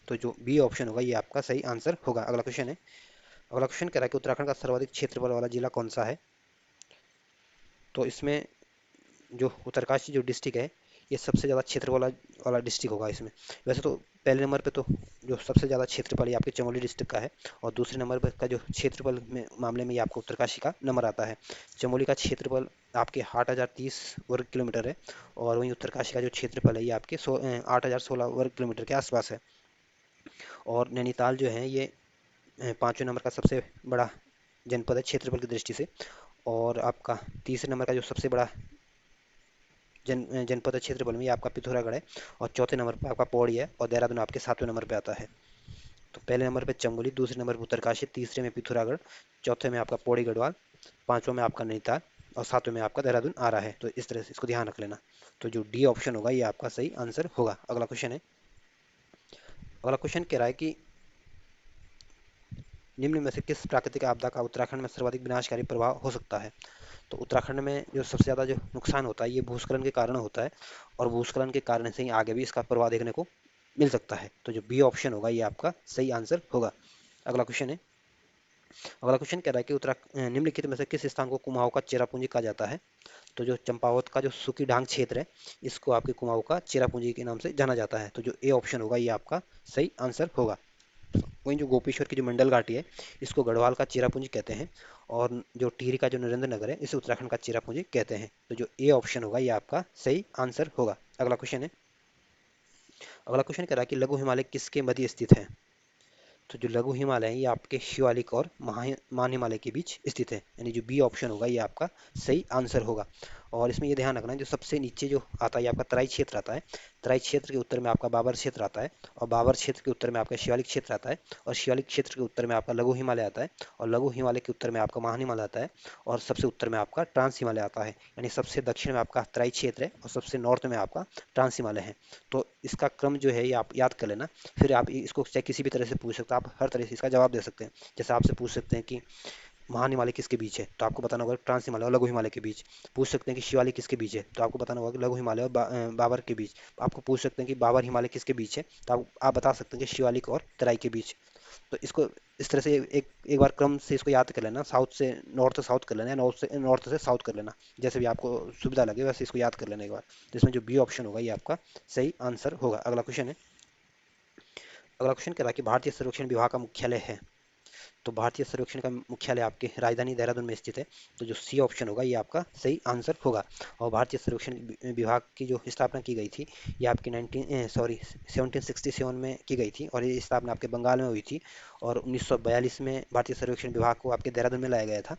तो जो बी ऑप्शन होगा ये आपका सही आंसर होगा। अगला क्वेश्चन है। अगला क्वेश्चन कह रहा है कि उत्तराखंड का सर्वाधिक क्षेत्रफल वाला जिला कौन सा है। तो इसमें जो उत्तरकाशी जो डिस्ट्रिक्ट है, ये सबसे ज़्यादा क्षेत्र वाला डिस्ट्रिक्ट होगा इसमें। वैसे तो पहले नंबर पे तो जो सबसे ज़्यादा क्षेत्रफल ये आपके चमोली डिस्ट्रिक्ट का है, और दूसरे नंबर पर का जो क्षेत्रफल में मामले में ये आपको उत्तरकाशी का नंबर आता है। चमोली का क्षेत्रफल आपके 8,030 वर्ग किलोमीटर है, और वहीं उत्तरकाशी का जो क्षेत्रफल है ये आपके 8,016 वर्ग किलोमीटर के आसपास है। और नैनीताल जो है ये पाँचवें नंबर का सबसे बड़ा जनपद है क्षेत्रफल की दृष्टि से। और आपका तीसरे नंबर का जो सबसे बड़ा जनपद है क्षेत्रफल में, ये आपका पिथौरागढ़ है। और चौथे नंबर पर आपका पौड़ी है, और देहरादून आपके सातवें नंबर पे आता है। तो पहले नंबर पे चमोली, दूसरे नंबर पर उत्तरकाशी, तीसरे में पिथौरागढ़, चौथे में आपका पौड़ी गढ़वाल, पांचवा में आपका नैनीताल, और सातवें में आपका देहरादून आ रहा है। तो इस तरह से इसको ध्यान रख लेना। तो जो डी ऑप्शन होगा ये आपका सही आंसर होगा। अगला क्वेश्चन है। अगला क्वेश्चन कह रहा है कि निम्न में से किस प्राकृतिक आपदा का उत्तराखंड में सर्वाधिक विनाशकारी प्रभाव हो सकता है। तो उत्तराखंड में जो सबसे ज़्यादा जो नुकसान होता है ये भूस्खलन के कारण होता है, और भूस्खलन के कारण से ही आगे भी इसका प्रभाव देखने को मिल सकता है। तो जो बी ऑप्शन होगा ये आपका सही आंसर होगा। अगला क्वेश्चन है। अगला क्वेश्चन कह रहा है कि निम्नलिखित में से किस स्थान को कुमाऊं का चेरापूंजी कहा जाता है। तो जो चंपावत का जो सुकी ढांग क्षेत्र है, इसको आपके कुमाऊं का चेरापूंजी के नाम से जाना जाता है। तो जो ए ऑप्शन होगा ये आपका सही आंसर होगा। वहीं जो गोपेश्वर की जो मंडल घाटी है, इसको गढ़वाल का चेरापूंजी कहते हैं। और जो टिहरी का जो नरेंद्र नगर है, इसे उत्तराखंड का चेरापूंजी कहते हैं। तो जो ए ऑप्शन होगा ये आपका सही आंसर होगा। अगला क्वेश्चन है। अगला क्वेश्चन कह रहा है कि लघु हिमालय किसके मध्य स्थित है। तो जो लघु हिमालय है ये आपके शिवालिक और मान हिमालय के बीच स्थित है, यानी जो बी ऑप्शन होगा ये आपका सही आंसर होगा। और इसमें ये ध्यान रखना है, जो सबसे नीचे जो आता है ये आपका तराई क्षेत्र आता है। तराई क्षेत्र के उत्तर में आपका बाबर क्षेत्र आता है, और बाबर क्षेत्र के उत्तर में आपका शिवालिक क्षेत्र आता है, और शिवालिक क्षेत्र के उत्तर में आपका लघु हिमालय आता है, और लघु हिमालय के उत्तर में आपका महान हिमालय आता है, और सबसे उत्तर में आपका ट्रांस हिमालय आता है। यानी सबसे दक्षिण में आपका तराई क्षेत्र है, और सबसे नॉर्थ में आपका ट्रांस हिमालय है। तो इसका क्रम जो है ये आप याद कर लेना। फिर आप इसको चाहे किसी भी तरह से पूछ सकते हैं, आप हर तरह से इसका जवाब दे सकते हैं। जैसे आपसे पूछ सकते हैं कि महान हिमालय किसके बीच है, तो आपको बताना होगा ट्रांस हिमालय और लघु हिमालय के बीच। पूछ सकते हैं कि शिवालिक किसके बीच है, तो आपको बताना होगा कि लघु हिमालय और बाबर के बीच। आपको पूछ सकते हैं कि बाबर हिमालय किसके बीच है, तो आप बता सकते हैं कि शिवालिक और तराई के बीच। तो इसको इस तरह से एक एक बार क्रम से इसको याद कर लेना। साउथ से नॉर्थ, साउथ कर लेना, नॉर्थ से साउथ कर लेना, जैसे भी आपको सुविधा लगे वैसे इसको याद कर लेना एक बार। जिसमें जो बी ऑप्शन होगा ये आपका सही आंसर होगा। अगला क्वेश्चन है। अगला क्वेश्चन कह रहा है कि भारतीय सर्वेक्षण विभाग का मुख्यालय है। तो भारतीय सर्वेक्षण का मुख्यालय आपके राजधानी देहरादून में स्थित है। तो जो सी ऑप्शन होगा ये आपका सही आंसर होगा। और भारतीय सर्वेक्षण विभाग की जो स्थापना की गई थी, ये आपकी 1767 में की गई थी, और ये स्थापना आपके बंगाल में हुई थी। और 1942 में भारतीय सर्वेक्षण विभाग को आपके देहरादून में लाया गया था।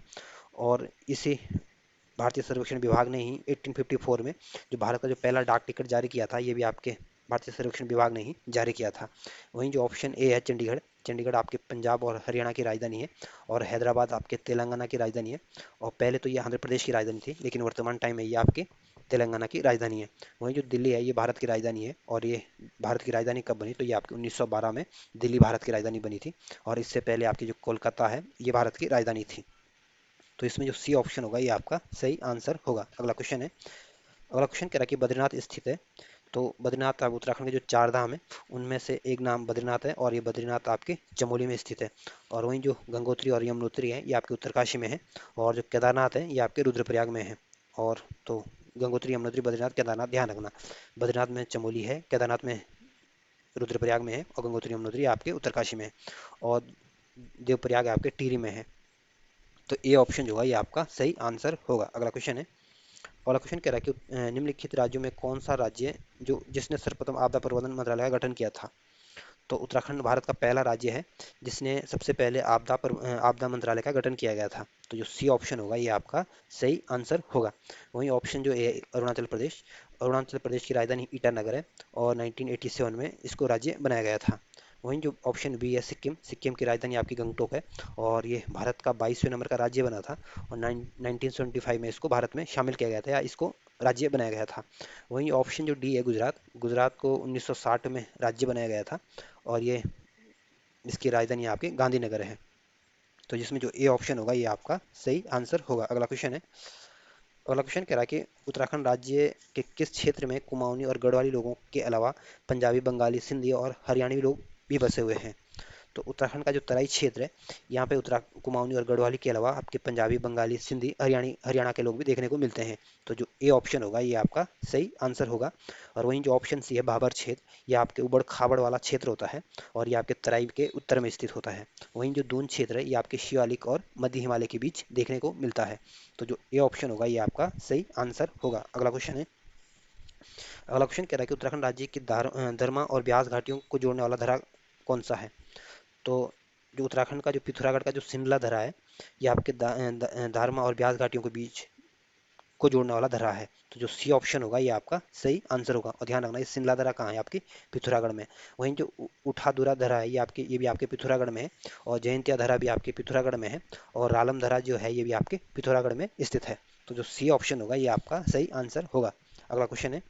और इसी भारतीय सर्वेक्षण विभाग ने ही 1854 में जो भारत का जो पहला डाक टिकट जारी किया था, ये भी आपके भारतीय सर्वेक्षण विभाग ने ही जारी किया था। वहीं जो ऑप्शन ए है चंडीगढ़, चंडीगढ़ आपके पंजाब और हरियाणा की राजधानी है, और हैदराबाद आपके तेलंगाना की राजधानी है। और पहले तो ये आंध्र प्रदेश की राजधानी थी, लेकिन वर्तमान टाइम में ये आपके तेलंगाना की राजधानी है। वहीं जो दिल्ली है ये भारत की राजधानी है, और ये भारत की राजधानी कब बनी, तो ये आपकी 1912 में दिल्ली भारत की राजधानी बनी थी। और इससे पहले आपकी जो कोलकाता है ये भारत की राजधानी थी। तो इसमें जो सी ऑप्शन होगा ये आपका सही आंसर होगा। अगला क्वेश्चन है। अगला क्वेश्चन कह रहा है कि बद्रीनाथ स्थित है। तो बद्रीनाथ आप उत्तराखंड के जो चार धाम है उनमें से एक नाम बद्रीनाथ है, और ये बद्रीनाथ आपके चमोली में स्थित है। और वहीं जो गंगोत्री और यमुनोत्री है ये आपके उत्तरकाशी में है। और जो केदारनाथ है ये आपके रुद्रप्रयाग में है। और तो गंगोत्री, यमुनोत्री, बद्रीनाथ, केदारनाथ ध्यान रखना। बद्रीनाथ में चमोली है, केदारनाथ में रुद्रप्रयाग में है, और गंगोत्री यमुनोत्री आपके उत्तरकाशी में है, और देवप्रयाग आपके टिहरी में है। तो ए ऑप्शन जो होगा ये आपका सही आंसर होगा। अगला क्वेश्चन है। अगला क्वेश्चन कह रहा है कि निम्नलिखित राज्यों में कौन सा राज्य है जो जिसने सर्वप्रथम आपदा प्रबंधन मंत्रालय का गठन किया था। तो उत्तराखंड भारत का पहला राज्य है जिसने सबसे पहले आपदा मंत्रालय का गठन किया गया था। तो जो सी ऑप्शन होगा ये आपका सही आंसर होगा। वहीं ऑप्शन जो ए अरुणाचल प्रदेश, अरुणाचल प्रदेश की राजधानी ईटानगर है, और 1987 में इसको राज्य बनाया गया था। वहीं जो ऑप्शन बी है सिक्किम, सिक्किम की राजधानी आपकी गंगटोक है, और ये भारत का 22वें नंबर का राज्य बना था। और 1975 में इसको भारत में शामिल किया गया था, या इसको राज्य बनाया गया था। वहीं ऑप्शन जो डी है गुजरात, गुजरात को 1960 में राज्य बनाया गया था, और ये इसकी राजधानी आपके गांधीनगर है। तो जिसमें जो ए ऑप्शन होगा ये आपका सही आंसर होगा। अगला क्वेश्चन है। अगला क्वेश्चन कह रहा है कि उत्तराखंड राज्य के किस क्षेत्र में कुमाऊनी और गढ़वाली लोगों के अलावा पंजाबी, बंगाली, सिंधी और हरियाणवी लोग भी बसे हुए हैं। तो उत्तराखंड का जो तराई क्षेत्र है, यहाँ पे उत्तरा कुमाऊनी और गढ़वाली के अलावा आपके पंजाबी, बंगाली, सिंधी, हरियाणा के लोग भी देखने को मिलते हैं। तो जो ए ऑप्शन होगा ये आपका सही आंसर होगा। और वहीं जो ऑप्शन सी है भाबर क्षेत्र, ये आपके उबड़ खाबड़ वाला क्षेत्र होता है और ये आपके तराई के उत्तर में स्थित होता है। वहीं जो दून क्षेत्र है ये आपके शिवालिक और मध्य हिमालय के बीच देखने को मिलता है। तो जो ए ऑप्शन होगा ये आपका सही आंसर होगा। अगला क्वेश्चन है। अगला क्वेश्चन कह रहा है कि उत्तराखंड राज्य की धर्मा और ब्यास घाटियों को जोड़ने वाला धरा कौन सा है। तो जो उत्तराखंड का जो पिथौरागढ़ का जो सिमला धरा है, ये आपके दारमा और ब्यास घाटियों के बीच को जोड़ने वाला धरा है। तो जो सी ऑप्शन होगा ये आपका सही आंसर होगा। और ध्यान रखना, ये सिमला धरा कहाँ है, आपकी पिथौरागढ़ में। वहीं जो उठादुरा धरा है ये भी आपके पिथौरागढ़ में है। और जयंतिया धरा भी आपके पिथौरागढ़ में है। और रालम धरा जो है ये भी आपके पिथौरागढ़ में स्थित है। तो जो सी ऑप्शन होगा ये आपका सही आंसर होगा। अगला क्वेश्चन है।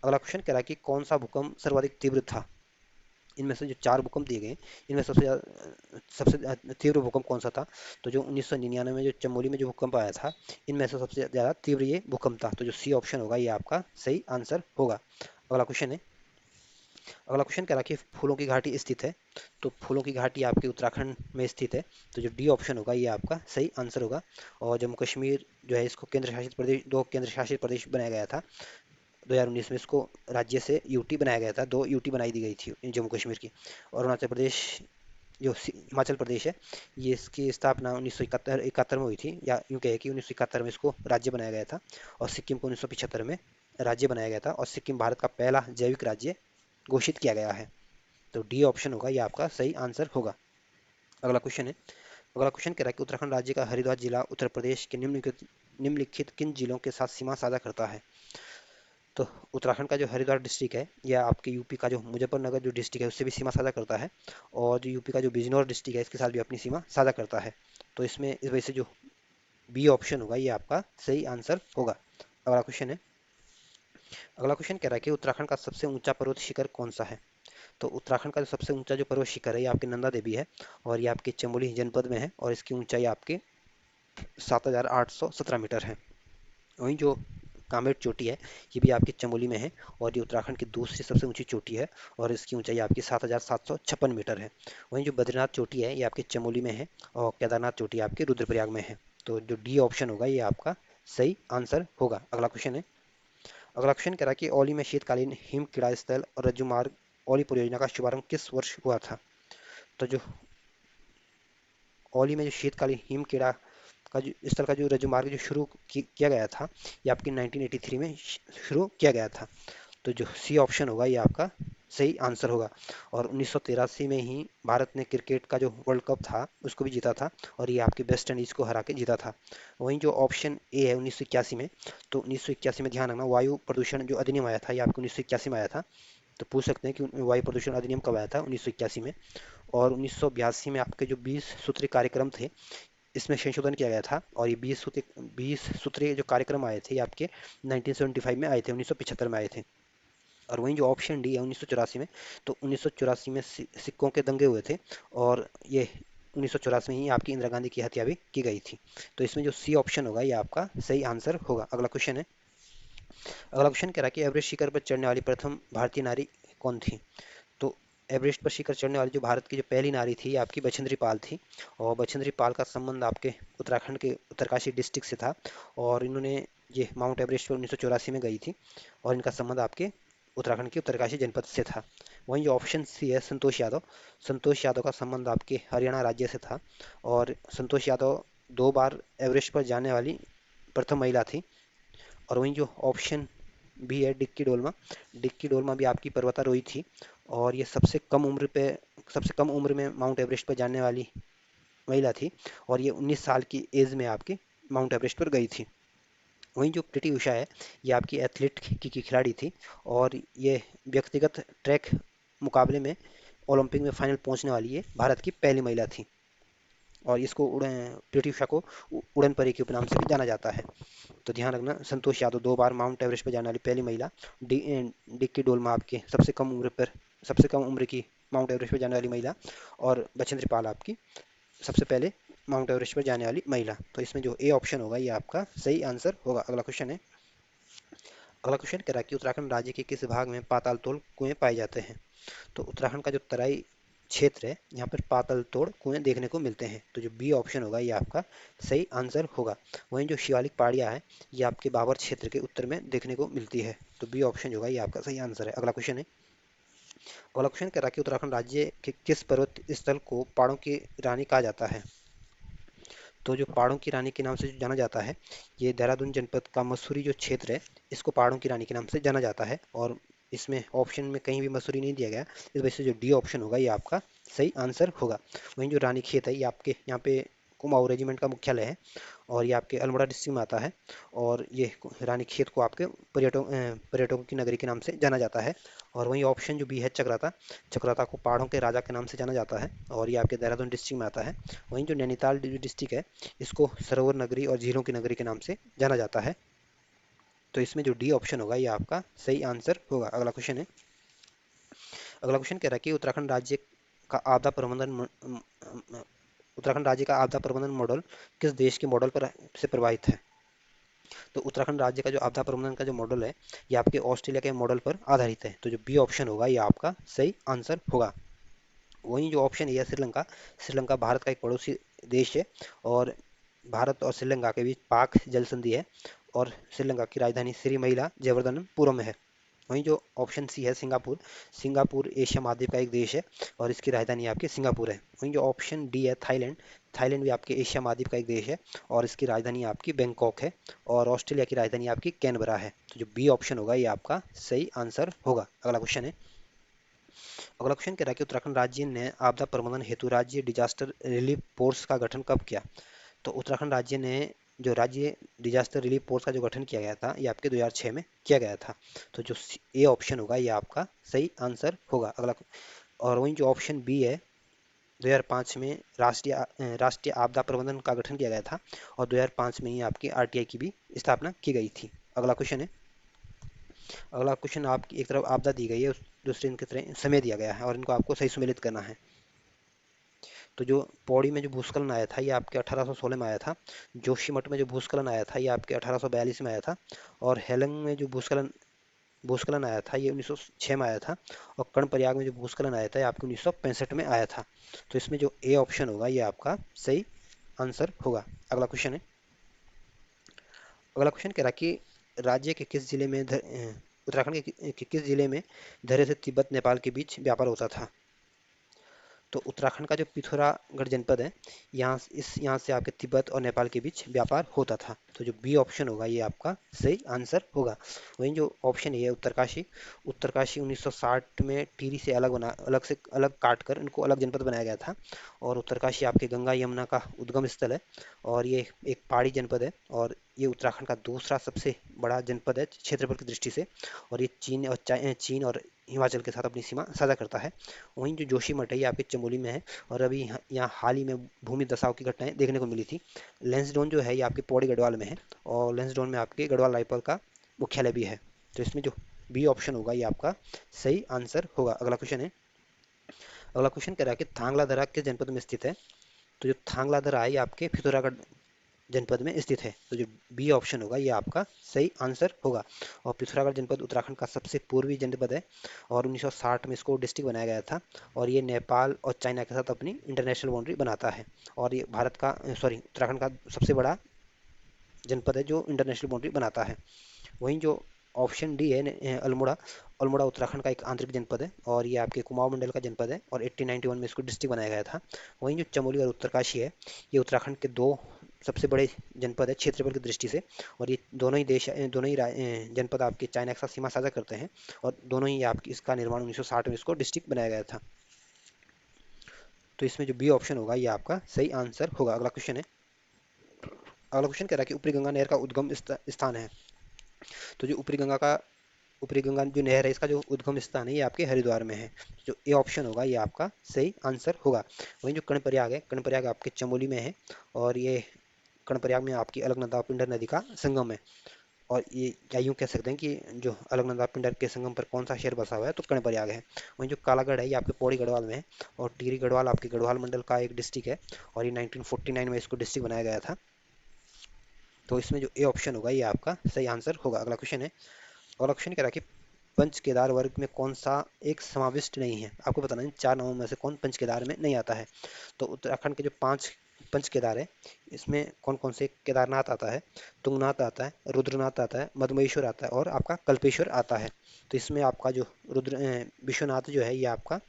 अगला क्वेश्चन कह रहा है कि कौन सा भूकंप सर्वाधिक तीव्र था। इनमें से जो चार भूकंप दिए गए, इनमें सबसे तीव्र भूकंप कौन सा था। तो जो 1999 में जो चमोली में जो भूकंप आया था, इनमें से सबसे ज़्यादा तीव्र ये भूकंप था। तो जो सी ऑप्शन होगा ये आपका सही आंसर होगा। अगला क्वेश्चन है। अगला क्वेश्चन कह रहा है कि फूलों की घाटी स्थित है। तो फूलों की घाटी आपके उत्तराखंड में स्थित है। तो जो डी ऑप्शन होगा ये आपका सही आंसर होगा। और जम्मू कश्मीर जो है इसको केंद्र शासित प्रदेश, दो केंद्र शासित प्रदेश बनाया गया था। 2019 में इसको राज्य से यूटी बनाया गया था, दो यूटी बनाई दी गई थी जम्मू कश्मीर की। और अरुणाचल प्रदेश जो हिमाचल प्रदेश है, ये इसकी स्थापना 1971 में हुई थी, या यूँ कहे कि 1971 में इसको राज्य बनाया गया था। और सिक्किम को 1975 में राज्य बनाया गया था। और सिक्किम भारत का पहला जैविक राज्य घोषित किया गया है। तो डी ऑप्शन होगा ये आपका सही आंसर होगा। अगला क्वेश्चन है। अगला क्वेश्चन कह रहा है कि उत्तराखंड राज्य का हरिद्वार जिला उत्तर प्रदेश के निम्नलिखित किन जिलों के साथ सीमा साझा करता है। तो उत्तराखंड का जो हरिद्वार डिस्ट्रिक्ट है यह आपके यूपी का जो मुजफ्फरनगर जो डिस्ट्रिक्ट है उससे भी सीमा साझा करता है। और जो यूपी का जो बिजनौर डिस्ट्रिक्ट है इसके साथ भी अपनी सीमा साझा करता है। तो इसमें इस वजह से जो बी ऑप्शन होगा ये आपका सही आंसर होगा। अगला क्वेश्चन है। अगला क्वेश्चन कह रहा है कि उत्तराखंड का सबसे ऊंचा पर्वत शिखर कौन सा है। तो उत्तराखंड का जो सबसे ऊंचा जो पर्वत शिखर है ये आपके नंदा देवी है। और ये आपके चमोली जनपद में है और इसकी ऊंचाई आपके 7,817 मीटर है। वहीं जो कामेट चोटी है ये भी आपकी चमोली में है। और ये उत्तराखंड की दूसरी सबसे ऊंची चोटी है और इसकी ऊंचाई आपकी 7,756 मीटर है। वहीं जो बद्रीनाथ चोटी है ये आपकी चमोली में है और केदारनाथ चोटी आपकी रुद्रप्रयाग में है। तो जो डी ऑप्शन होगा ये आपका सही आंसर होगा। अगला क्वेश्चन है। अगला क्वेश्चन कह रहा है कि औली में शीतकालीन हिम क्रीड़ा स्थल और रज्जु मार्ग औली परियोजना का शुभारंभ किस वर्ष हुआ था। तो जो औली में जो शीतकालीन हिम क्रीड़ा का जो स्थल का जो रज्जु मार्ग जो किया गया था, ये आपकी 1983 में शुरू किया गया था। तो जो सी ऑप्शन होगा ये आपका सही आंसर होगा। और 1983 में ही भारत ने क्रिकेट का जो वर्ल्ड कप था उसको भी जीता था। और ये आपके वेस्ट इंडीज को हरा के जीता था। वहीं जो ऑप्शन ए है 1981 में, तो 1981 में ध्यान रखना वायु प्रदूषण जो अधिनियम आया था ये आपको 1981 में आया था। तो पूछ सकते हैं कि वायु प्रदूषण अधिनियम कब आया था, 1981 में। और 1982 में आपके जो 20 सूत्री कार्यक्रम थे इसमें संशोधन किया गया था। और ये 20 सूत्रीय जो कार्यक्रम आए थे ये आपके 1975 में आए थे, 1975 में आए थे। और वहीं जो ऑप्शन डी है 1984 में, तो 1984 में सिक्कों के दंगे हुए थे। और ये 1984 में ही आपकी इंदिरा गांधी की हत्या भी की गई थी। तो इसमें जो सी ऑप्शन होगा ये आपका सही आंसर होगा। अगला क्वेश्चन है। अगला क्वेश्चन कह रहा है कि एवरेस्ट शिखर पर चढ़ने वाली प्रथम भारतीय नारी कौन थी। तो एवरेस्ट पर शिखर चढ़ने वाली जो भारत की जो पहली नारी थी ये आपकी बछेंद्री पाल थी। और बछेंद्री पाल का संबंध आपके उत्तराखंड के उत्तरकाशी डिस्ट्रिक्ट से था। और इन्होंने ये माउंट एवरेस्ट पर 1984 में गई थी। और इनका संबंध आपके उत्तराखंड के उत्तरकाशी जनपद से था। वहीं जो ऑप्शन सी है संतोष यादव, संतोष यादव का संबंध आपके हरियाणा राज्य से था। और संतोष यादव 2 बार एवरेस्ट पर जाने वाली प्रथम महिला थी। और वहीं जो ऑप्शन भी है डिक्की डोलमा, डिक्की डोलमा भी आपकी पर्वतारोही थी। और ये सबसे कम उम्र में माउंट एवरेस्ट पर जाने वाली महिला थी। और ये 19 साल की एज में आपकी माउंट एवरेस्ट पर गई थी। वहीं जो प्रीति उषा है ये आपकी एथलीट की खिलाड़ी थी। और ये व्यक्तिगत ट्रैक मुकाबले में ओलंपिक में फाइनल पहुंचने वाली ये भारत की पहली महिला थी। और इसको प्रीति उषा को उड़न परी के उपनाम से भी जाना जाता है। तो ध्यान रखना, संतोष यादव 2 बार माउंट एवरेस्ट पर जाने वाली पहली महिला, डिक्की डोलमा आपके सबसे कम उम्र की माउंट एवरेस्ट पर जाने वाली महिला। और बछेंद्री पाल आपकी सबसे पहले माउंट एवरेस्ट पर जाने वाली महिला। तो इसमें जो ए ऑप्शन होगा ये आपका सही आंसर होगा। अगला क्वेश्चन है। अगला क्वेश्चन कह रहा है कि उत्तराखंड राज्य के किस भाग में पाताल तोड़ कुएं पाए जाते हैं। तो उत्तराखंड का जो तराई क्षेत्र है यहाँ पर पाताल तोड़ कुएं देखने को मिलते हैं। तो जो बी ऑप्शन होगा ये आपका सही आंसर होगा। वहीं जो शिवालिक पहाड़ियाँ हैं ये आपके बाबर क्षेत्र के उत्तर में देखने को मिलती है। तो बी ऑप्शन होगा ये आपका सही आंसर है। अगला क्वेश्चन है। अगला क्वेश्चन कह रहा है कि उत्तराखंड राज्य के किस पर्वत स्थल को पहाड़ों की रानी कहा जाता है। तो जो पहाड़ों की रानी के नाम से जाना जाता है, ये देहरादून जनपद का मसूरी जो क्षेत्र है इसको पहाड़ों की रानी के नाम से जाना जाता है। और इसमें ऑप्शन में कहीं भी मसूरी नहीं दिया गया, इस वजह से जो डी ऑप्शन होगा ये आपका सही आंसर होगा। वहीं जो रानी खेत है ये आपके यहाँ पे कुमाऊं रेजिमेंट का मुख्यालय है और ये आपके अल्मोड़ा डिस्ट्रिक्ट में आता है। और ये रानी खेत को आपके पर्यटकों की नगरी के नाम से जाना जाता है। और वहीं ऑप्शन जो बी है चक्राता, चक्राता को पहाड़ों के राजा के नाम से जाना जाता है और ये आपके देहरादून डिस्ट्रिक्ट में आता है। वहीं जो नैनीताल डिस्ट्रिक्ट है इसको सरोवर नगरी और झीलों की नगरी के नाम से जाना जाता है। तो इसमें जो डी ऑप्शन होगा ये आपका सही आंसर होगा। अगला क्वेश्चन है। अगला क्वेश्चन कह रहा है कि का आपदा प्रबंधन उत्तराखंड राज्य का आपदा प्रबंधन मॉडल किस देश के मॉडल पर से प्रभावित है। तो उत्तराखंड राज्य का जो आपदा प्रबंधन का जो मॉडल है ये आपके ऑस्ट्रेलिया के मॉडल पर आधारित है। तो जो बी ऑप्शन होगा ये आपका सही आंसर होगा। वहीं जो ऑप्शन है श्रीलंका, श्रीलंका भारत का एक पड़ोसी देश है और भारत और श्रीलंका के बीच पाक जल संधि है और श्रीलंका की राजधानी श्रीमैला जयवर्धनपुरम है। वहीं जो ऑप्शन सी है सिंगापुर, सिंगापुर एशिया महाद्वीप का एक देश है और इसकी राजधानी आपकी सिंगापुर है। वहीं जो ऑप्शन डी है थाईलैंड, थाईलैंड भी आपके एशिया महाद्वीप का एक देश है और इसकी राजधानी आपकी बैंकॉक है और ऑस्ट्रेलिया की राजधानी आपकी कैनबरा है। तो जो बी ऑप्शन होगा ये आपका सही आंसर होगा। अगला क्वेश्चन है। अगला क्वेश्चन कह रहा है कि उत्तराखंड राज्य ने आपदा प्रबंधन हेतु राज्य डिजास्टर रिलीफ फोर्स का गठन कब किया। तो उत्तराखंड राज्य ने जो राज्य डिजास्टर रिलीफ फोर्स का जो गठन किया गया था ये आपके 2006 में किया गया था। तो जो ए ऑप्शन होगा ये आपका सही आंसर होगा। अगला और वहीं जो ऑप्शन बी है 2005 में राष्ट्रीय आपदा प्रबंधन का गठन किया गया था और 2005 में ही आपकी आरटीआई की भी स्थापना की गई थी। अगला क्वेश्चन है। अगला क्वेश्चन आपकी एक तरफ आपदा दी गई है, दूसरी इनकी तरह समय दिया गया है और इनको आपको सही सुमेलित करना है। तो जो पौड़ी में जो भूस्खलन आया था ये आपके 1816 में आया था। जोशीमठ में जो भूस्खलन आया था ये आपके 1842 में आया था। और हेलंग में जो भूस्खलन भूस्खलन आया था ये 1906 में आया था। और कर्णप्रयाग में जो भूस्खलन आया था ये आपके 1965 में आया था। तो इसमें जो ए ऑप्शन होगा ये आपका सही आंसर होगा। अगला क्वेश्चन है। अगला क्वेश्चन कह रहा है कि राज्य के किस जिले में उत्तराखंड के किस जिले में धैर्य से तिब्बत नेपाल के बीच व्यापार होता था। तो उत्तराखंड का जो पिथौरागढ़ जनपद है यहाँ से आपके तिब्बत और नेपाल के बीच व्यापार होता था। तो जो बी ऑप्शन होगा ये आपका सही आंसर होगा। वहीं जो ऑप्शन है उत्तरकाशी, उत्तरकाशी 1960 में टिहरी से अलग काट कर इनको अलग जनपद बनाया गया था। और उत्तरकाशी आपके गंगा यमुना का उद्गम स्थल है और ये एक पहाड़ी जनपद है और ये उत्तराखंड का दूसरा सबसे बड़ा जनपद है क्षेत्रफल की दृष्टि से। और ये चीन और हिमाचल के साथ अपनी सीमा साझा करता है। वहीं जो जोशीमठ है ये आपके चमोली में है और अभी यहाँ हाल ही में भूमि दसाव की घटनाएं देखने को मिली थी। लेंसडोन जो है ये आपके पौड़ी गढ़वाल में है और लेंसडोन में आपके गढ़वाल राइफल का मुख्यालय भी है। तो इसमें जो बी ऑप्शन होगा ये आपका सही आंसर होगा। अगला क्वेश्चन है। अगला क्वेश्चन कह रहा है कि थांगला दर्रा किस जनपद में स्थित है। तो जो थांगला दर्रा है ये आपके पिथौरागढ़ जनपद में स्थित है। तो जो बी ऑप्शन होगा ये आपका सही आंसर होगा। और पिथौरागढ़ जनपद उत्तराखंड का सबसे पूर्वी जनपद है और 1960 में इसको डिस्ट्रिक्ट बनाया गया था। और ये नेपाल और चाइना के साथ अपनी इंटरनेशनल बाउंड्री बनाता है और ये उत्तराखंड का सबसे बड़ा जनपद है जो इंटरनेशनल बाउंड्री बनाता है। वहीं जो ऑप्शन डी है अल्मोड़ा, अल्मोड़ा उत्तराखंड का एक आंतरिक जनपद है और ये आपके कुमाऊं मंडल का जनपद है और 1891 में इसको डिस्ट्रिक्ट बनाया गया था। वहीं जो चमोली और उत्तरकाशी है ये उत्तराखंड के दो सबसे बड़े जनपद है क्षेत्रफल की दृष्टि से। और ये दोनों ही जनपद आपके चाइना के साथ सीमा साझा करते हैं और दोनों ही आपकी इसका निर्माण 1960 में इसको डिस्ट्रिक्ट बनाया गया था। तो इसमें जो बी ऑप्शन होगा ये आपका सही आंसर होगा। अगला क्वेश्चन है। अगला क्वेश्चन कह रहा है कि ऊपरी गंगा नहर का उद्गम स्थान है। तो जो ऊपरी गंगा जो नहर है इसका जो उद्गम स्थान है ये आपके हरिद्वार में है। जो ए ऑप्शन होगा ये आपका सही आंसर होगा। वहीं जो कर्णप्रयाग है, कर्णप्रयाग आपके चमोली में है और ये कर्णप्रयाग में आपकी अलकनंदा और पिंडर नदी का संगम है। और ये या यूँ कह सकते हैं कि जो अलकनंदा पिंडर के संगम पर कौन सा शहर बसा हुआ है, तो कर्णप्रयाग है। वहीं जो कालागढ़ है ये आपके पौड़ी गढ़वाल में है, और टिहरी गढ़वाल आपके गढ़वाल मंडल का एक डिस्ट्रिक्ट है, और ये 1949 में इसको डिस्ट्रिक्ट बनाया गया था। तो इसमें जो ए ऑप्शन होगा ये आपका सही आंसर होगा। अगला क्वेश्चन है, अगला क्वेश्चन कह रहा है कि पंच केदार वर्ग में कौन सा एक समाविष्ट नहीं है। आपको बताना है चार नामों में से कौन पंच केदार में नहीं आता है। तो उत्तराखंड के जो पांच पंच केदार है, इसमें कौन कौन से, केदारनाथ आता है, तुंगनाथ आता है, रुद्रनाथ आता है, मधुमेश्वर आता है, और आपका कल्पेश्वर आता है। तो इसमें आपका जो विश्वनाथ जो है ये आपका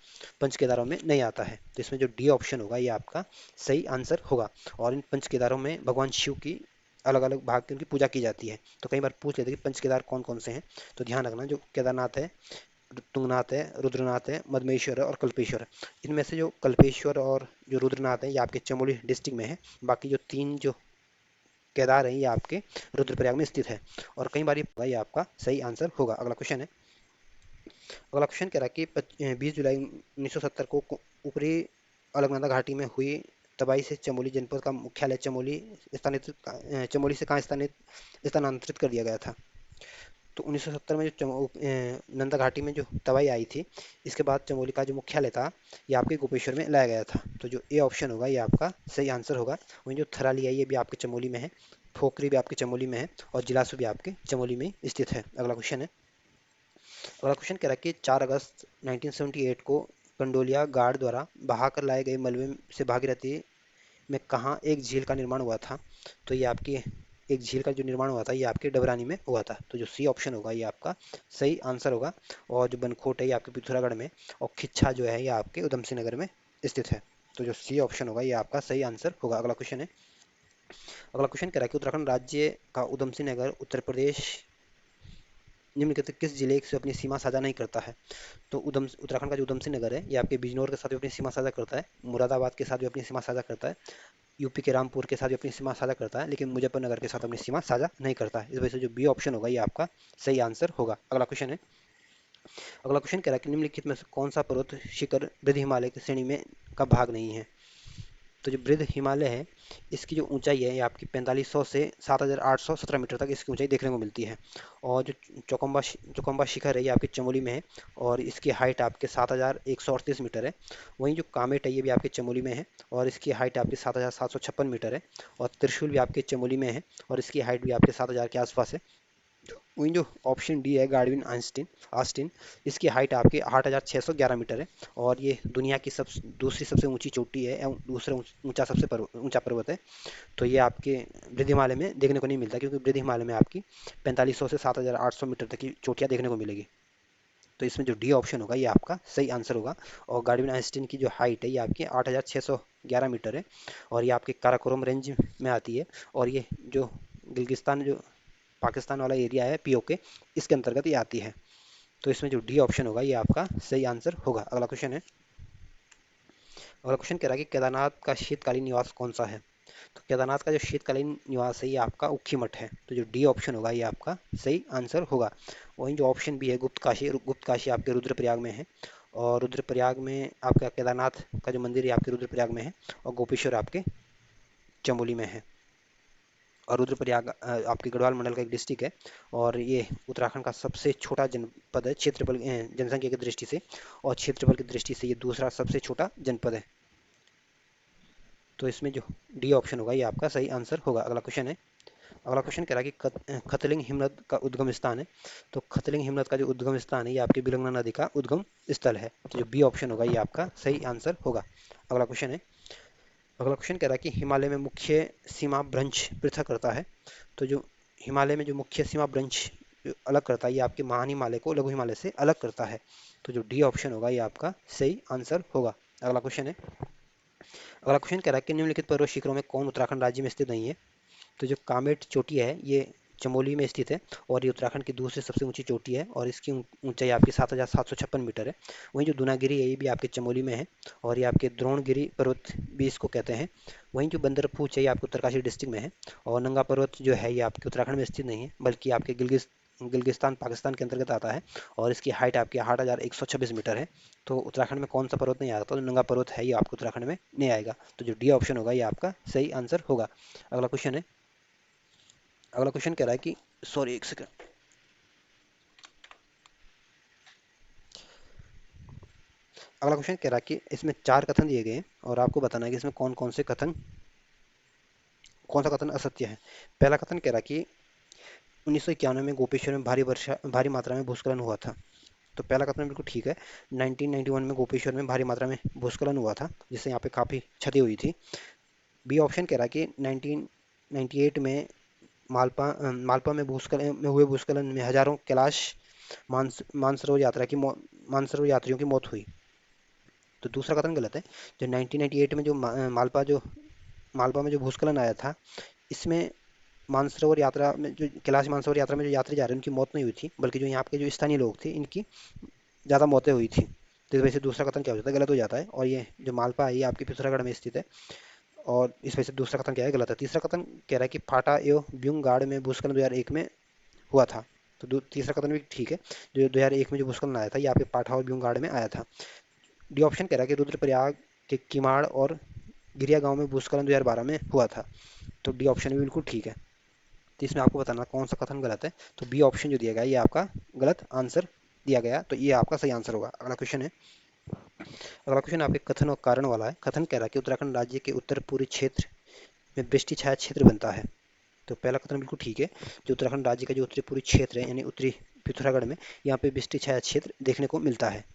पंच केदारों में नहीं आता है। तो इसमें जो डी ऑप्शन होगा ये आपका सही आंसर होगा। और इन पंच केदारों में भगवान शिव की अलग अलग भाग की उनकी पूजा की जाती है। तो कई बार पूछ लेते हैं कि पंच केदार कौन कौन से हैं। तो ध्यान रखना, जो केदारनाथ है, तुंगनाथ है, रुद्रनाथ है, मदमेश्वर है और कल्पेश्वर है। इनमें से जो कल्पेश्वर और जो रुद्रनाथ है ये आपके चमोली डिस्ट्रिक्ट में है। बाकी जो तीन जो केदार है ये आपके रुद्रप्रयाग में स्थित है। और कई बार ये आपका सही आंसर होगा। अगला क्वेश्चन है, अगला क्वेश्चन कह रहा है कि 20 जुलाई 1970 को ऊपरी अलकनंदा घाटी में हुई तबाही से चमोली जनपद का मुख्यालय चमोली से कहाँ स्थानांतरित कर दिया गया था। तो 1970 में जो नंदा घाटी में जो तबाही आई थी, इसके बाद चमोली का जो मुख्यालय था ये आपके गोपेश्वर में लाया गया था। तो जो ए ऑप्शन होगा ये आपका सही आंसर होगा। वहीं जो थराली है ये भी आपके चमोली में है, फोकरी भी आपके चमोली में है, और जिलासू भी आपके चमोली में स्थित है। अगला क्वेश्चन है, अगला क्वेश्चन कह रहा है कि 4 अगस्त 1978 को कंडोलिया गार्ड द्वारा बहाकर लाए गए मलबे से भागीरथी में कहाँ एक झील का निर्माण हुआ था। तो ये आपकी एक झील का जो निर्माण हुआ था ये आपके डबरानी में हुआ था। तो जो सी ऑप्शन होगा ये आपका सही आंसर होगा। और जो बनकोट है ये आपके पिथौरागढ़ में, और खिच्छा जो है ये आपके उधम सिंह नगर में स्थित है। तो जो सी ऑप्शन होगा ये आपका सही आंसर होगा। अगला क्वेश्चन है, अगला क्वेश्चन कह रहा है कि उत्तराखंड राज्य का उधम सिंह नगर उत्तर प्रदेश निम्नलिखित किस जिले से अपनी सीमा साझा नहीं करता है। तो उत्तराखंड का जो उधम सिंह नगर है ये आपके बिजनौर के साथ भी अपनी सीमा साझा करता है, मुरादाबाद के साथ भी अपनी सीमा साझा करता है, यूपी के रामपुर के साथ भी अपनी सीमा साझा करता है, लेकिन मुजफ्फरनगर के साथ अपनी सीमा साझा नहीं करता है। इस वजह से जो बी ऑप्शन होगा ये आपका सही आंसर होगा। अगला क्वेश्चन है, अगला क्वेश्चन कह रहा है कि निम्नलिखित में से कौन सा पर्वत शिखर वृद्ध हिमालय की श्रेणी में का भाग नहीं है। तो जो वृद्ध हिमालय है इसकी जो ऊंचाई है ये आपकी 4500 से 7817 मीटर तक इसकी ऊंचाई देखने को मिलती है। और जो चौकम्बा शिखर है ये आपके चमोली में है, और इसकी हाइट आपके 7138 मीटर है। वहीं जो कामेट है ये भी आपके चमोली में है, और इसकी हाइट आपकी 7756 मीटर है। और त्रिशूल भी आपके चमोली में है, और इसकी हाइट भी आपके 7000 के आसपास है। वहीं जो ऑप्शन डी है गार्डविन आइंस्टीन आस्टिन, इसकी हाइट आपके 8611 मीटर है, और ये दुनिया की दूसरी सबसे ऊंची चोटी है एवं दूसरा ऊंचा ऊंचा पर्वत है। तो ये आपके वृद्ध हिमालय में देखने को नहीं मिलता, क्योंकि वृद्ध हिमालय में आपकी 4500 से 7800 मीटर तक की चोटियाँ देखने को मिलेगी। तो इसमें जो डी ऑप्शन होगा ये आपका सही आंसर होगा। और गार्डविन आइंस्टीन की जो हाइट है ये आपकी 8611 मीटर है, और ये आपके काराकोरम रेंज में आती है। और ये जो गिलगिस्तान जो पाकिस्तान वाला एरिया है पीओके, इसके अंतर्गत ये आती है। तो इसमें जो डी ऑप्शन होगा ये आपका सही आंसर होगा। अगला क्वेश्चन है, अगला क्वेश्चन कह रहा है कि केदारनाथ का शीतकालीन निवास कौन सा है। तो केदारनाथ का जो शीतकालीन निवास है ये आपका उखी मठ है। तो जो डी ऑप्शन होगा ये आपका सही आंसर होगा। वहीं जो ऑप्शन बी है गुप्त काशी आपके रुद्रप्रयाग में है, और रुद्रप्रयाग में आपका केदारनाथ का जो मंदिर है आपके रुद्रप्रयाग में है, और गोपेश्वर आपके चमोली में है। और रुद्रप्रयाग आपके गढ़वाल मंडल का एक डिस्ट्रिक्ट है, और ये उत्तराखंड का सबसे छोटा जनपद है क्षेत्रफल जनसंख्या की दृष्टि से, और क्षेत्रफल की दृष्टि से ये दूसरा सबसे छोटा जनपद है। तो इसमें जो डी ऑप्शन होगा ये आपका सही आंसर होगा। अगला क्वेश्चन है, अगला क्वेश्चन कह रहा है कि खतलिंग हिमनद का उद्गम स्थान है। तो खतलिंग हिमनद का जो उद्गम स्थान है ये आपकी बिलंगना नदी का उद्गम स्थल है। तो जो बी ऑप्शन होगा ये आपका सही आंसर होगा। अगला क्वेश्चन है, अगला क्वेश्चन कह रहा है कि हिमालय में मुख्य सीमा भ्रंश पृथक करता है। तो जो हिमालय में जो मुख्य सीमा भ्रंश अलग करता है ये आपके महान हिमालय को लघु हिमालय से अलग करता है। तो जो डी ऑप्शन होगा ये आपका सही आंसर होगा। अगला क्वेश्चन है, अगला क्वेश्चन कह रहा है कि निम्नलिखित पर्वत शिखरों में कौन उत्तराखंड राज्य में स्थित नहीं है। तो जो कामेट चोटी है ये चमोली में स्थित है, और ये उत्तराखंड की दूसरी सबसे ऊंची चोटी है, और इसकी ऊंचाई आपकी 7756 मीटर है। वहीं जो दूनागिरी है ये भी आपके चमोली में है, और ये आपके द्रोणगिरी पर्वत भी इसको कहते हैं। वहीं जो बंदरपूछ है ये आपके उत्तरकाशी डिस्ट्रिक्ट में है, और नंगा पर्वत जो है ये आपके उत्तराखंड में स्थित नहीं है, बल्कि आपके गिलगिस्तान पाकिस्तान के अंतर्गत आता है, और इसकी हाइट आपकी 8126 मीटर है। तो उत्तराखंड में कौन सा पर्वत नहीं आता, तो नंगा पर्वत है ये आपको उत्तराखंड में नहीं आएगा। तो जो डी ऑप्शन होगा ये आपका सही आंसर होगा। अगला क्वेश्चन है, अगला क्वेश्चन कह रहा है कि, सॉरी एक सेकंड, अगला क्वेश्चन कह रहा है कि इसमें चार कथन दिए गए हैं और आपको बताना है कि इसमें कौन कौन से कथन, कौन सा कथन असत्य है। पहला कथन कह रहा है कि 1991 में गोपेश्वर में भारी मात्रा में भूस्खलन हुआ था। तो पहला कथन बिल्कुल ठीक है। 1991 में गोपेश्वर में भारी मात्रा में भूस्खलन हुआ था, जिससे यहाँ पे काफ़ी क्षति हुई थी। बी ऑप्शन कह रहा है कि 1998 में मालपा में भूस्खलन में हुए भूस्खलन में हजारों कैलाश मानसरोवर मानसरोवर यात्रियों की मौत हुई। तो दूसरा कथन गलत है। जो 1998 में मालपा में जो भूस्खलन आया था, इसमें मानसरोवर यात्रा में जो कैलाश मानसरोवर यात्रा में जो यात्री जा रहे हैं उनकी मौत नहीं हुई थी, बल्कि जो यहाँ के जो स्थानीय लोग थे इनकी ज़्यादा मौतें हुई थी। तो इस वजह से दूसरा कथन क्या हो जाता है, गलत हो जाता है। और ये जो मालपा है ये आपकी पिथौरागढ़ में स्थित है, और इस वजह से दूसरा कथन क्या है, गलत है। तीसरा कथन कह रहा है कि फाटा एवं ब्यूंगाड़ में भूस्खलन 2001 में हुआ था। तो तीसरा कथन भी ठीक है। जो 2001 में जो भूस्खलन आया था ये आपके पाठा और ब्यूंगाड़ में आया था। डी ऑप्शन कह रहा है कि रुद्रप्रयाग के किमाड़ और गिरिया गांव में भूस्खलन 2012 में हुआ था। तो डी ऑप्शन भी बिल्कुल ठीक है। तो इसमें आपको बताना कौन सा कथन गलत है। तो बी ऑप्शन जो दिया गया ये आपका गलत आंसर दिया गया, तो ये आपका सही आंसर होगा। अगला क्वेश्चन है, अगला क्वेश्चन आपके कथन और कारण वाला है। कथन कह रहा है कि उत्तराखंड राज्य के उत्तर पूर्वी क्षेत्र में वृष्टि छाया क्षेत्र बनता है। तो पहला कथन बिल्कुल ठीक है। जो उत्तराखंड राज्य का जो उत्तरी पूर्वी क्षेत्र है, यानी उत्तरी पिथौरागढ़ में, यहाँ पे वृष्टि छाया क्षेत्र देखने को मिलता है।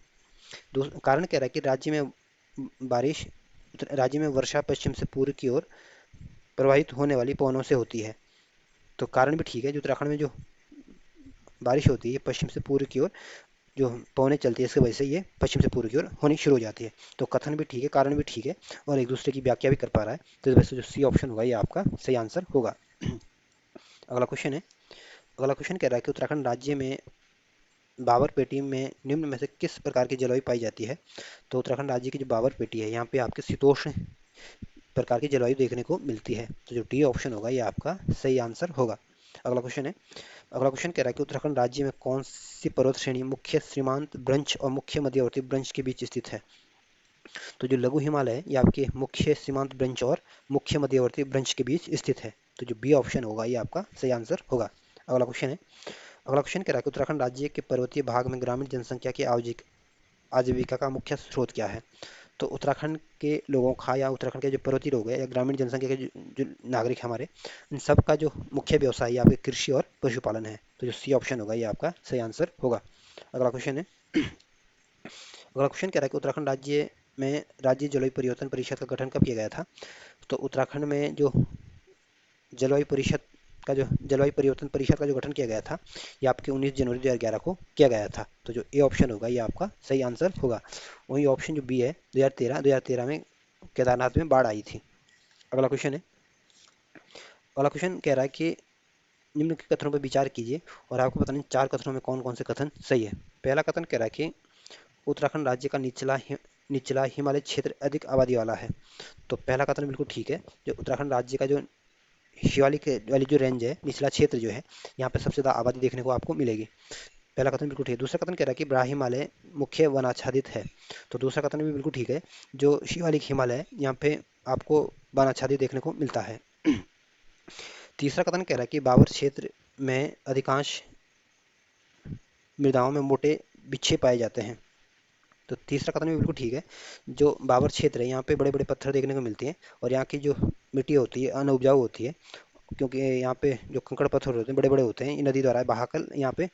कारण कह रहा है कि बारिश राज्य में वर्षा पश्चिम से पूर्व की ओर प्रवाहित होने वाली पवनों से होती है। तो कारण भी ठीक है। जो उत्तराखंड में जो बारिश होती है पश्चिम से पूर्व की ओर जो पवनें चलती है, इसकी वजह से ये पश्चिम से पूर्व की ओर होनी शुरू हो जाती है। तो कथन भी ठीक है, कारण भी ठीक है, और एक दूसरे की व्याख्या भी कर पा रहा है। तो इस वजह से जो सी ऑप्शन होगा ये आपका सही आंसर होगा। अगला क्वेश्चन है, अगला क्वेश्चन कह रहा है कि उत्तराखंड राज्य में बाबर पेटी में निम्न में से किस प्रकार की जलवायु पाई जाती है। तो उत्तराखंड राज्य की जो बाबर पेटी है यहाँ पे आपके शीतोष्ण प्रकार की जलवायु देखने को मिलती है। तो जो डी ऑप्शन होगा ये आपका सही आंसर होगा। अगला क्वेश्चन है, अगला क्वेश्चन कह रहा है कि उत्तराखंड राज्य में कौन सी पर्वत श्रेणी मुख्य सीमांत ब्रंश और मुख्य मध्यवर्ती ब्रंश के बीच स्थित है। तो जो लघु हिमालय है ये आपके मुख्य सीमांत ब्रंश और मुख्य मध्यवर्ती ब्रंश के बीच स्थित है। तो जो बी ऑप्शन होगा ये आपका सही आंसर होगा। अगला क्वेश्चन है, अगला क्वेश्चन कह रहा है कि उत्तराखंड राज्य के पर्वतीय भाग में ग्रामीण जनसंख्या की आजीविका का मुख्य स्रोत क्या है। तो उत्तराखंड के लोगों का या उत्तराखंड के जो पर्वतीय लोग हैं या ग्रामीण जनसंख्या के जो नागरिक हैं हमारे, इन सब का जो मुख्य व्यवसाय है आपके कृषि और पशुपालन है। तो जो सी ऑप्शन होगा ये आपका सही आंसर होगा। अगला क्वेश्चन है, अगला क्वेश्चन कह रहा है कि उत्तराखंड राज्य में राज्य जलवायु परिवर्तन परिषद का गठन कब किया गया था। तो उत्तराखंड में जो जलवायु परिषद जलवायु परिवर्तन परिषद का जो गठन किया गया था ये आपके 19 जनवरी 2011 को किया गया था। तो जो ए ऑप्शन होगा ये आपका सही आंसर होगा। वही ऑप्शन जो बी है 2013 में केदारनाथ में बाढ़ आई थी। अगला क्वेश्चन है, अगला क्वेश्चन कह रहा है कि निम्न के कथनों पर विचार कीजिए और आपको बताना चार कथनों में कौन कौन से कथन सही है। पहला कथन कह रहा है कि उत्तराखंड राज्य का निचला हिमालय क्षेत्र अधिक आबादी वाला है। तो पहला कथन बिल्कुल ठीक है। जो उत्तराखंड राज्य का जो शिवालिक वाली जो रेंज है, निचला क्षेत्र जो है, यहाँ पे सबसे ज़्यादा आबादी देखने को आपको मिलेगी। पहला कथन बिल्कुल ठीक है। दूसरा कथन कह रहा है कि ब्राह्मी हिमालय मुख्य वनाच्छादित है। तो दूसरा कथन भी बिल्कुल ठीक है। जो शिवालिक हिमालय है यहाँ पे आपको वनाच्छादित देखने को मिलता है। तीसरा कथन कह रहा है कि बाबर क्षेत्र में अधिकांश मृदाओं में मोटे बिच्छे पाए जाते हैं। तो तीसरा कथन भी बिल्कुल ठीक है। जो बाबर क्षेत्र है यहाँ पे बड़े बड़े पत्थर देखने को मिलते हैं, और यहाँ की जो मिट्टी होती है अनउपजाऊ होती है, क्योंकि यहाँ पे जो कंकड़ पत्थर होते हैं बड़े बड़े होते हैं, ये नदी द्वारा बहाकर यहाँ पे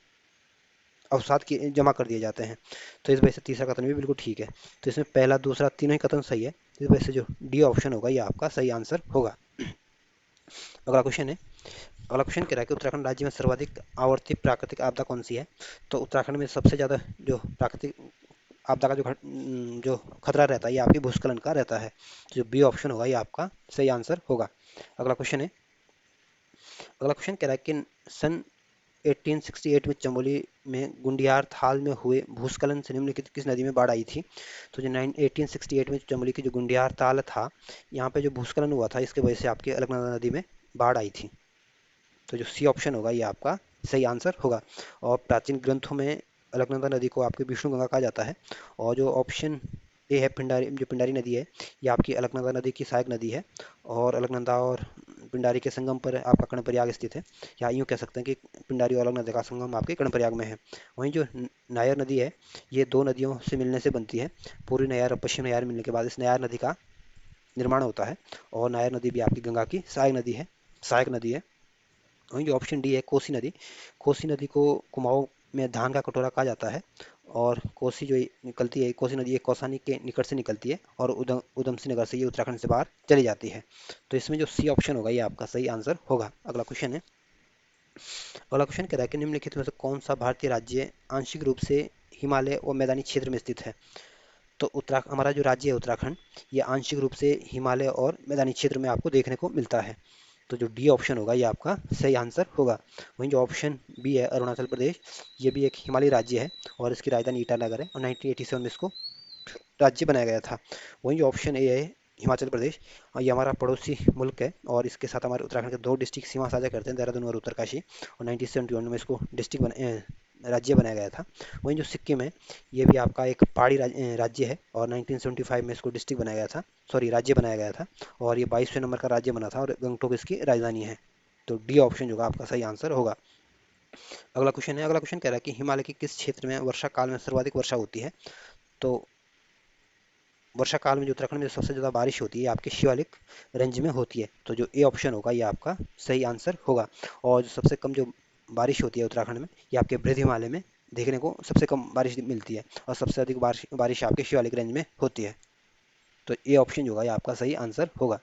अवसाद की जमा कर दिए जाते हैं। तो इस वजह से तीसरा कथन भी बिल्कुल ठीक है। तो इसमें पहला दूसरा तीनों ही कथन सही है। इस वजह से जो डी ऑप्शन होगा ये आपका सही आंसर होगा। अगला क्वेश्चन है, अगला क्वेश्चन कह रहा है कि उत्तराखंड राज्य में सर्वाधिक आवर्ती प्राकृतिक आपदा कौन सी है। तो उत्तराखंड में सबसे ज़्यादा जो प्राकृतिक आपदा का जो खतरा रहता है ये आपकी भूस्खलन का रहता है। तो जो बी ऑप्शन होगा ये आपका सही आंसर होगा। अगला क्वेश्चन है, अगला क्वेश्चन कह रहा है कि सन 1868 में चमोली में गुंडियार थाल में हुए भूस्खलन से निम्नलिखित किस नदी में बाढ़ आई थी। तो जो 1868 में चमोली की जो गुंडियार ताल था यहाँ पे जो भूस्खलन हुआ था इसके वजह से आपकी अलकनंदा नदी में बाढ़ आई थी। तो जो सी ऑप्शन होगा ये आपका सही आंसर होगा। और प्राचीन ग्रंथों में अलकनंदा नदी को आपकी विष्णु गंगा कहा जाता है। और जो ऑप्शन ए है पिंडारी नदी है, ये आपकी अलकनंदा नदी की सहायक नदी है। और अलकनंदा और पिंडारी के संगम पर आपका कर्णप्रयाग स्थित है, या यूँ कह सकते हैं कि पिंडारी और अलग नदी का संगम आपके कर्णप्रयाग में है। वहीं जो नायर नदी है, ये दो नदियों से मिलने से बनती है। पूर्वी नायर और पश्चिम नायर मिलने के बाद इस नायर नदी का निर्माण होता है, और नायर नदी भी आपकी गंगा की सहायक नदी है। वहीं जो ऑप्शन डी है कोसी नदी, कोसी नदी को कुमाऊं में धान का कटोरा कहा जाता है। और कोसी जो निकलती है, कोसी नदी एक कौसानी के निकट से निकलती है और उधम सिंह नगर से ये उत्तराखंड से बाहर चली जाती है। तो इसमें जो सी ऑप्शन होगा ये आपका सही आंसर होगा। अगला क्वेश्चन है, अगला क्वेश्चन कह रहा है कि निम्नलिखित में से कौन सा भारतीय राज्य आंशिक रूप से हिमालय और मैदानी क्षेत्र में स्थित है। तो उत्तराखंड, हमारा जो राज्य है उत्तराखंड, ये आंशिक रूप से हिमालय और मैदानी क्षेत्र में आपको देखने को मिलता है। तो जो डी ऑप्शन होगा ये आपका सही आंसर होगा। वहीं जो ऑप्शन बी है अरुणाचल प्रदेश, ये भी एक हिमालयी राज्य है और इसकी राजधानी ईटानगर है, और 1987 में इसको राज्य बनाया गया था। वहीं जो ऑप्शन ए है हिमाचल प्रदेश, ये हमारा पड़ोसी मुल्क है और इसके साथ हमारे उत्तराखंड के दो डिस्ट्रिक्ट सीमा साझा करते हैं, देहरादून और उत्तरकाशी, और 1971 में इसको राज्य बनाया गया था। वहीं जो सिक्किम है, ये भी आपका एक पहाड़ी राज्य है और 1975 में इसको डिस्ट्रिक्ट बनाया गया था, सॉरी राज्य बनाया गया था, और ये 22वें नंबर का राज्य बना था और गंगटोक इसकी राजधानी है। तो डी ऑप्शन जो आपका सही आंसर होगा। अगला क्वेश्चन है, अगला क्वेश्चन कह रहा है कि हिमालय के किस क्षेत्र में वर्षा काल में सर्वाधिक वर्षा होती है। तो वर्षा काल में जो उत्तराखंड में सबसे ज़्यादा बारिश होती है आपके शिवालिक रेंज में होती है। तो जो ए ऑप्शन होगा ये आपका सही आंसर होगा। और जो सबसे कम जो बारिश होती है उत्तराखंड में, ये आपके बृहद हिमालय में देखने को सबसे कम बारिश मिलती है, और सबसे अधिक बारिश आपके शिवालिक रेंज में होती है। तो ए ऑप्शन जो होगा ये आपका सही आंसर होगा।